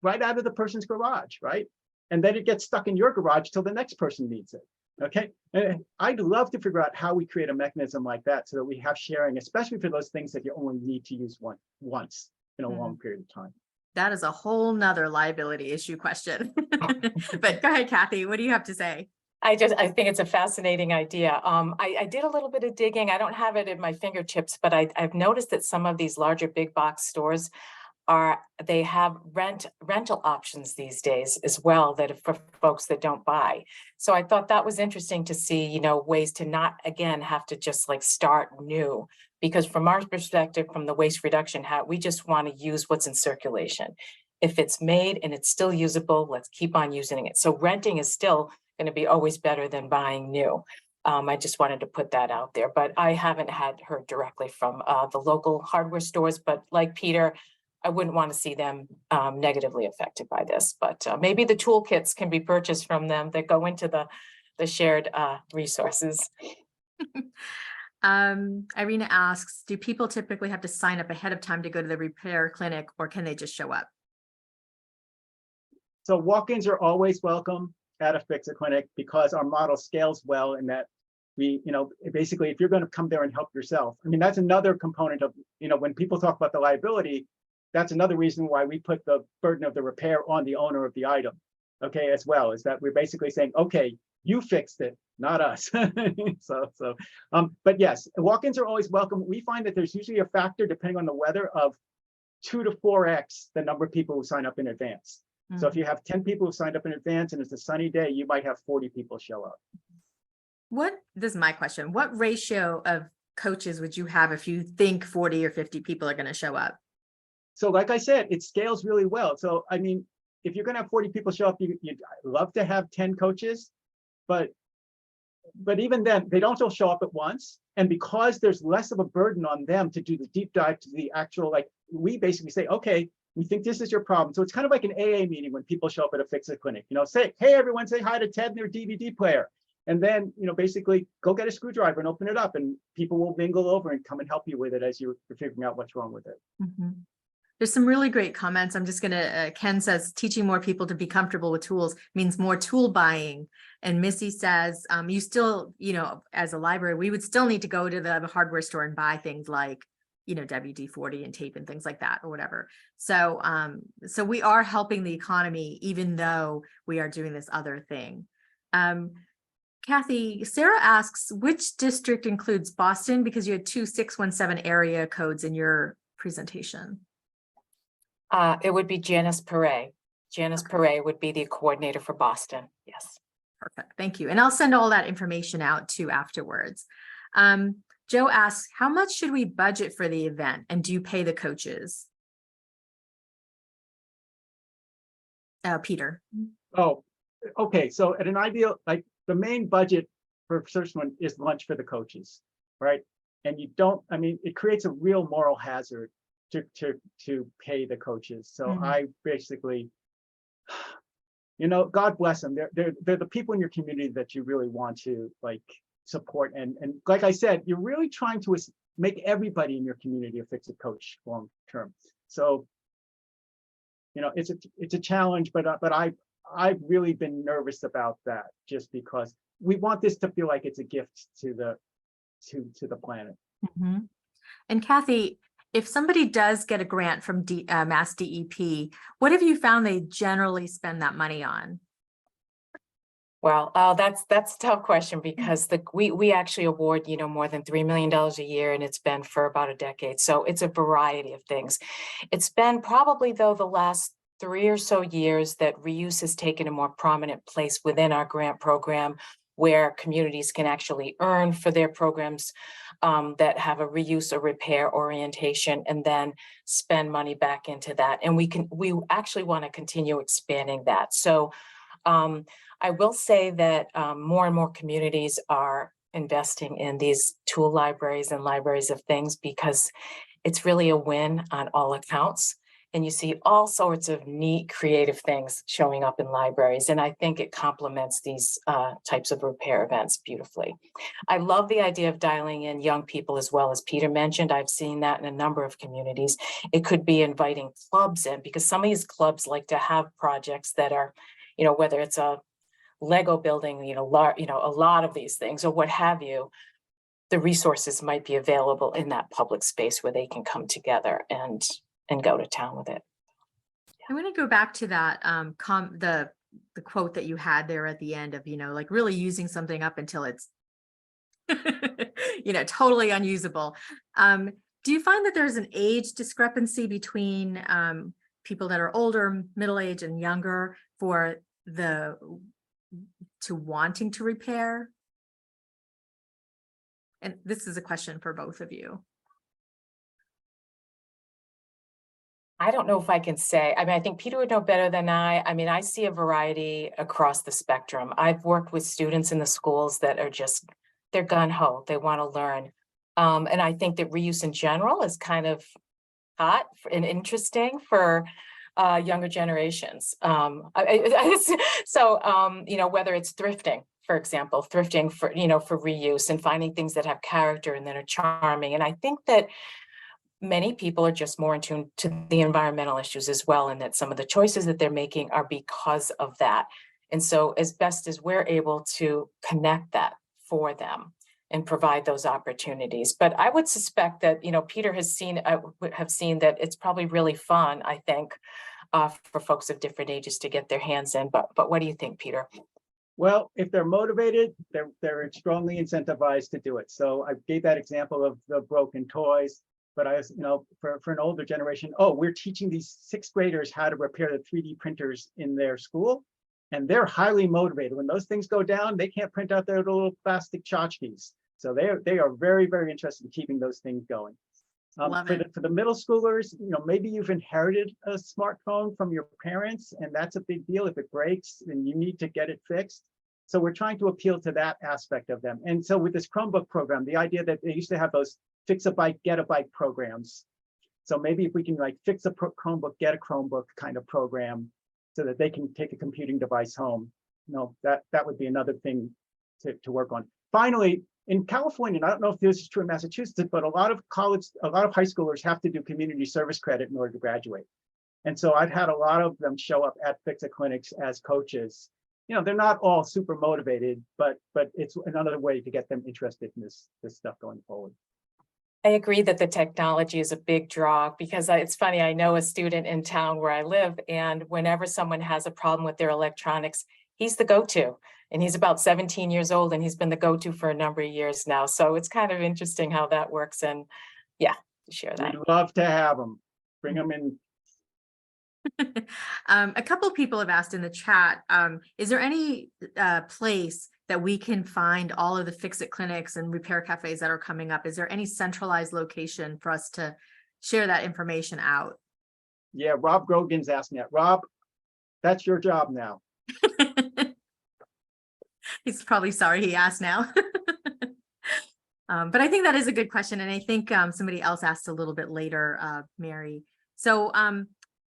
right out of the person's garage, right? And then it gets stuck in your garage till the next person needs it, okay? And I'd love to figure out how we create a mechanism like that so that we have sharing, especially for those things that you only need to use once in a long period of time. That is a whole nother liability issue question. But go ahead, Kathi, what do you have to say? I think it's a fascinating idea. I did a little bit of digging. I don't have it at my fingertips, but I've noticed that some of these larger big box stores they have rental options these days as well, that for folks that don't buy. So I thought that was interesting to see, ways to not, again, have to just like start new, because from our perspective, from the waste reduction hat, we just want to use what's in circulation. If it's made and it's still usable, let's keep on using it. So renting is still going to be always better than buying new. I just wanted to put that out there, but I haven't heard directly from the local hardware stores, but like Peter, I wouldn't want to see them negatively affected by this, but maybe the toolkits can be purchased from them that go into the shared resources. Irina asks, do people typically have to sign up ahead of time to go to the repair clinic, or can they just show up? So walk-ins are always welcome at a Fixit Clinic because our model scales well in that we, basically, if you're going to come there and help yourself, that's another component of, when people talk about the liability, that's another reason why we put the burden of the repair on the owner of the item, okay, as well, is that we're basically saying, okay, you fixed it, not us. But yes, walk-ins are always welcome. We find that there's usually a factor, depending on the weather, of 2 to 4x the number of people who sign up in advance. So if you have 10 people who signed up in advance and it's a sunny day, you might have 40 people show up. This is my question. What ratio of coaches would you have if you think 40 or 50 people are going to show up? So like I said, it scales really well. So, if you're going to have 40 people show up, you'd love to have 10 coaches, but even then, they don't all show up at once. And because there's less of a burden on them to do the deep dive to the actual, like, we basically say, okay, we think this is your problem. So it's kind of like an AA meeting when people show up at a Fixit Clinic, say, hey, everyone, say hi to Ted and their DVD player. And then, basically go get a screwdriver and open it up, and people will mingle over and come and help you with it as you're figuring out what's wrong with it. Mm-hmm. There's some really great comments. I'm just going to, Ken says, teaching more people to be comfortable with tools means more tool buying. And Missy says, you still, as a library, we would still need to go to the hardware store and buy things like, WD-40 and tape and things like that or whatever. So, so we are helping the economy, even though we are doing this other thing. Kathi, Sarah asks, which district includes Boston? Because you had 2 617 area codes in your presentation. It would be Janice Perret. Janice Perret would be the coordinator for Boston. Yes. Perfect. Thank you. And I'll send all that information out too afterwards. Joe asks, how much should we budget for the event? And do you pay the coaches? Peter. Oh, okay. So at an ideal, like, the main budget for first one is lunch for the coaches, right? And you don't, it creates a real moral hazard to pay the coaches. So I basically, God bless them. They're the people in your community that you really want to support. And like I said, you're really trying to make everybody in your community a Fixit coach long term. So, it's a challenge, but I've really been nervous about that, just because we want this to feel like it's a gift to the planet. Mm-hmm. And Kathi, if somebody does get a grant from MassDEP, what have you found they generally spend that money on? Well, that's a tough question, because we actually award, more than $3 million a year, and it's been for about a decade. So it's a variety of things. It's been probably, though, the last 3 or so years that reuse has taken a more prominent place within our grant program, where communities can actually earn for their programs that have a reuse or repair orientation, and then spend money back into that. And we actually want to continue expanding that. So I will say that more and more communities are investing in these tool libraries and libraries of things, because it's really a win on all accounts. And you see all sorts of neat, creative things showing up in libraries. And I think it complements these types of repair events beautifully. I love the idea of dialing in young people as well. As Peter mentioned, I've seen that in a number of communities. It could be inviting clubs in, because some of these clubs like to have projects that are, whether it's a Lego building, a lot of these things or what have you, the resources might be available in that public space where they can come together and go to town with it. I'm going to go back to that the quote that you had there at the end of, really using something up until it's, totally unusable. Do you find that there's an age discrepancy between people that are older, middle-aged, and younger for wanting to repair? And this is a question for both of you. I don't know if I can say. I think Peter would know better than I. I see a variety across the spectrum. I've worked with students in the schools that are they're gung-ho. They want to learn. And I think that reuse in general is kind of hot and interesting for younger generations. So, whether it's thrifting, for example, for reuse and finding things that have character and that are charming. And I think that many people are just more in tune to the environmental issues as well, and that some of the choices that they're making are because of that. And so as best as we're able to connect that for them and provide those opportunities. But I would suspect that, Peter have seen that it's probably really fun, I think, for folks of different ages to get their hands in. But what do you think, Peter? Well, if they're motivated, they're strongly incentivized to do it. So I gave that example of the broken toys. But for an older generation, we're teaching these 6th graders how to repair the 3D printers in their school, and they're highly motivated. When those things go down, they can't print out their little plastic tchotchkes. So they are very, very interested in keeping those things going. Love For it. the middle schoolers, maybe you've inherited a smartphone from your parents, and that's a big deal. If it breaks, then you need to get it fixed. So we're trying to appeal to that aspect of them. And so with this Chromebook program, the idea that they used to have those fix a bike, get a bike programs. So maybe if we can like fix a Chromebook, get a Chromebook kind of program so that they can take a computing device home, that would be another thing to work on. Finally, in California, and I don't know if this is true in Massachusetts, but a lot of high schoolers have to do community service credit in order to graduate. And so I've had a lot of them show up at Fixit Clinics as coaches. They're not all super motivated, but it's another way to get them interested in this stuff going forward. I agree that the technology is a big draw because it's funny, I know a student in town where I live, and whenever someone has a problem with their electronics, he's the go-to. And he's about 17 years old, and he's been the go-to for a number of years now. So it's kind of interesting how that works. And yeah, to share that. We'd love to have them. Bring them in. A couple of people have asked in the chat, is there any place that we can find all of the Fixit clinics and repair cafes that are coming up? Is there any centralized location for us to share that information out? Yeah, Rob Grogan's asking that. Rob, that's your job now. He's probably sorry he asked now. But I think that is a good question. And I think somebody else asked a little bit later, Mary. So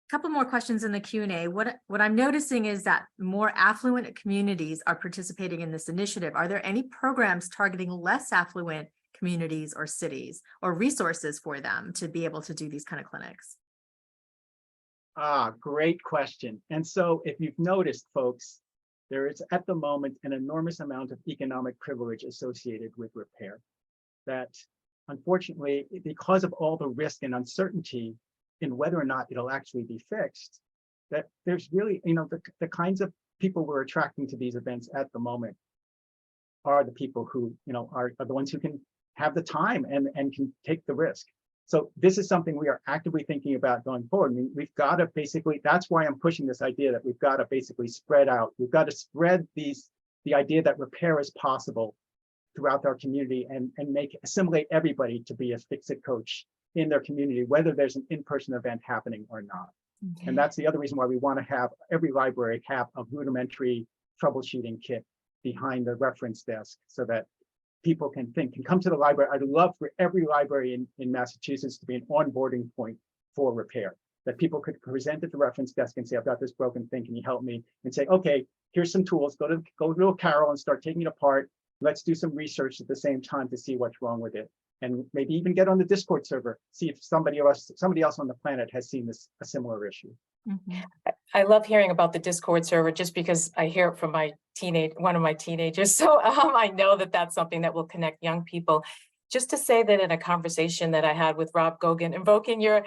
couple more questions in the Q&A. What I'm noticing is that more affluent communities are participating in this initiative. Are there any programs targeting less affluent communities or cities, or resources for them to be able to do these kind of clinics? Great question. And so if you've noticed, folks, there is at the moment an enormous amount of economic privilege associated with repair that, unfortunately, because of all the risk and uncertainty in whether or not it'll actually be fixed, that there's really, the kinds of people we're attracting to these events at the moment are the people who, are the ones who can have the time and can take the risk. So this is something we are actively thinking about going forward. I mean, we've got to basically, that's why I'm pushing this idea that we've got to basically spread out. We've got to spread the idea that repair is possible throughout our community and assimilate everybody to be a Fixit coach in their community, whether there's an in-person event happening or not. Okay. And that's the other reason why we want to have every library have a rudimentary troubleshooting kit behind the reference desk so that people can come to the library. I'd love for every library in Massachusetts to be an onboarding point for repair, that people could present at the reference desk and say, I've got this broken thing, can you help me? And say, okay, here's some tools, go to a Carroll and start taking it apart. Let's do some research at the same time to see what's wrong with it. And maybe even get on the Discord server, see if somebody else on the planet has seen a similar issue. Mm-hmm. I love hearing about the Discord server just because I hear it from one of my teenagers. So I know that that's something that will connect young people. Just to say that in a conversation that I had with Rob Gogan, invoking your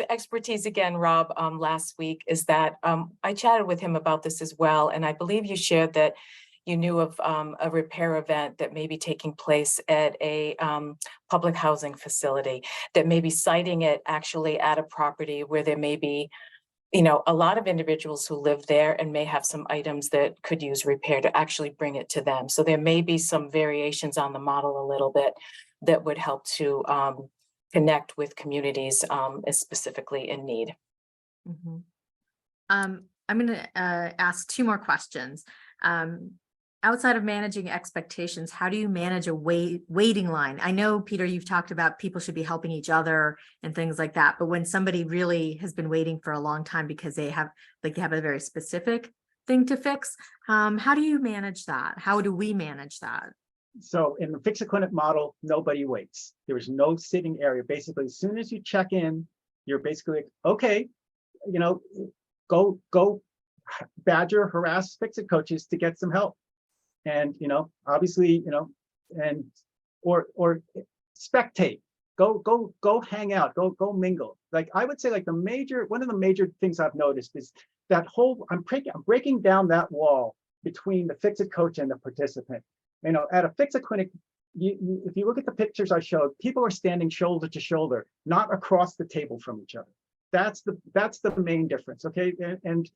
expertise again, Rob, last week, is that I chatted with him about this as well. And I believe you shared that you knew of a repair event that may be taking place at a public housing facility that may be citing it actually at a property where there may be, a lot of individuals who live there and may have some items that could use repair to actually bring it to them. So there may be some variations on the model a little bit that would help to connect with communities specifically in need. Mm-hmm. I'm going to ask two more questions. Outside of managing expectations, how do you manage a waiting line? I know, Peter, you've talked about people should be helping each other and things like that, but when somebody really has been waiting for a long time because they have a very specific thing to fix, how do you manage that? How do we manage that? So in the Fixit Clinic model, nobody waits. There is no sitting area. Basically, as soon as you check in, you're basically like, okay, go badger, harass Fixit coaches to get some help. And, obviously, and or spectate, go hang out, go mingle. Like I would say, like one of the major things I've noticed is that I'm breaking down that wall between the Fixit coach and the participant. At a Fixit Clinic, if you look at the pictures I showed, people are standing shoulder to shoulder, not across the table from each other. That's the main difference. Okay, and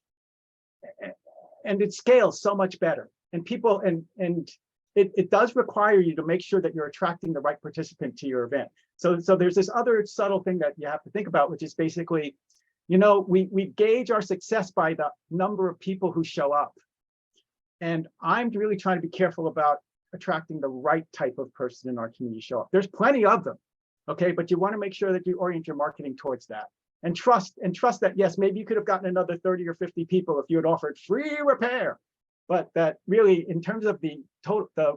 it scales so much better. And people and it does require you to make sure that you're attracting the right participant to your event. So there's this other subtle thing that you have to think about, which is basically, you know, we gauge our success by the number of people who show up. And I'm really trying to be careful about attracting the right type of person in our community to show up. There's plenty of them, okay? But you want to make sure that you orient your marketing towards that. And trust that, yes, maybe you could have gotten another 30 or 50 people if you had offered free repair. But that really, in terms of the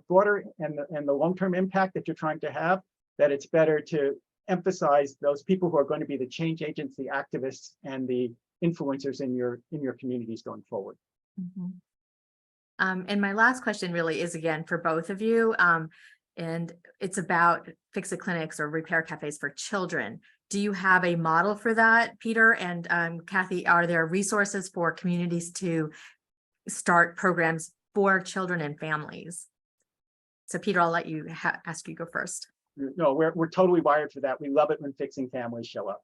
broader and the long-term impact that you're trying to have, that it's better to emphasize those people who are going to be the change agents, the activists, and the influencers in your communities going forward. Mm-hmm. And my last question really is, again, for both of you, and it's about Fixit clinics or repair cafes for children. Do you have a model for that, Peter and Kathi? Are there resources for communities to start programs for children and families? So Peter, I'll let you ask you go first. No, we're totally wired for that. We love it when fixing families show up.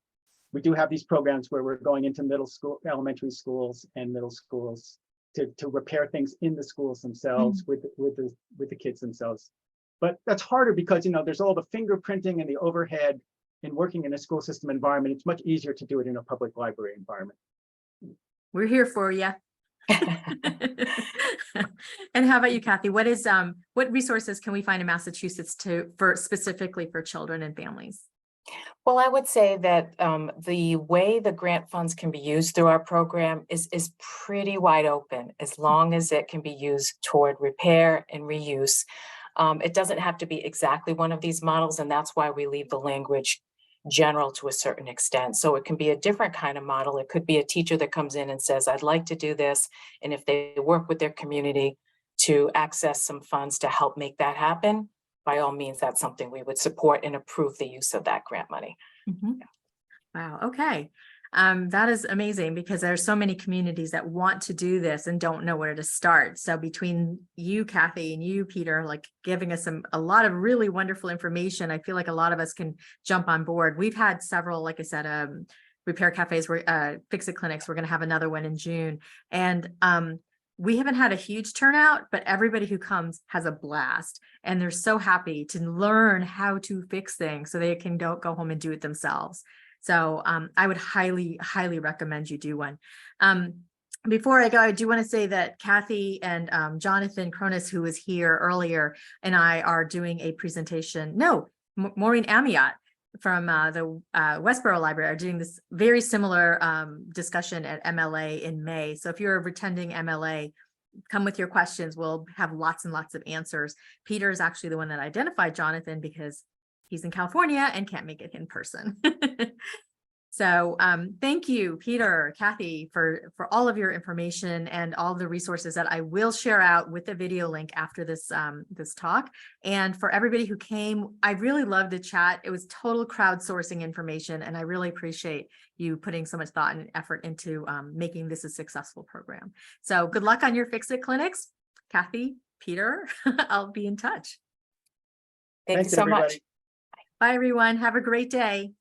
We do have these programs where we're going into middle school, elementary schools and middle schools to repair things in the schools themselves with the kids themselves. But that's harder because, you know, there's all the fingerprinting and the overhead in working in a school system environment. It's much easier to do it in a public library environment. We're here for you. And how about you, Kathi? What resources can we find in Massachusetts specifically for children and families? Well, I would say that the way the grant funds can be used through our program is pretty wide open, as long as it can be used toward repair and reuse. It doesn't have to be exactly one of these models, and that's why we leave the language general to a certain extent. So it can be a different kind of model. It could be a teacher that comes in and says, I'd like to do this. And if they work with their community to access some funds to help make that happen, by all means, that's something we would support and approve the use of that grant money. Mm-hmm. Wow. Okay. That is amazing, because there's so many communities that want to do this and don't know where to start. So between you, Kathi, and you, Peter, like giving us a lot of really wonderful information, I feel like a lot of us can jump on board. We've had several, like I said, repair cafes, Fixit clinics. We're going to have another one in June. And we haven't had a huge turnout, but everybody who comes has a blast, and they're so happy to learn how to fix things so they can go home and do it themselves. So I would highly, highly recommend you do one. Before I go, I do want to say that Kathi and Jonathan Cronus, who was here earlier, and I are doing a presentation. No, Maureen Amiot from the Westboro Library are doing this very similar discussion at MLA in May. So if you're attending MLA, come with your questions. We'll have lots and lots of answers. Peter is actually the one that identified Jonathan because he's in California and can't make it in person. So thank you, Peter, Kathi, for all of your information and all the resources that I will share out with the video link after this this talk. And for everybody who came, I really loved the chat. It was total crowdsourcing information, and I really appreciate you putting so much thought and effort into making this a successful program. So good luck on your Fixit clinics. Kathi, Peter, I'll be in touch. Thank you so much. Bye, everyone. Have a great day.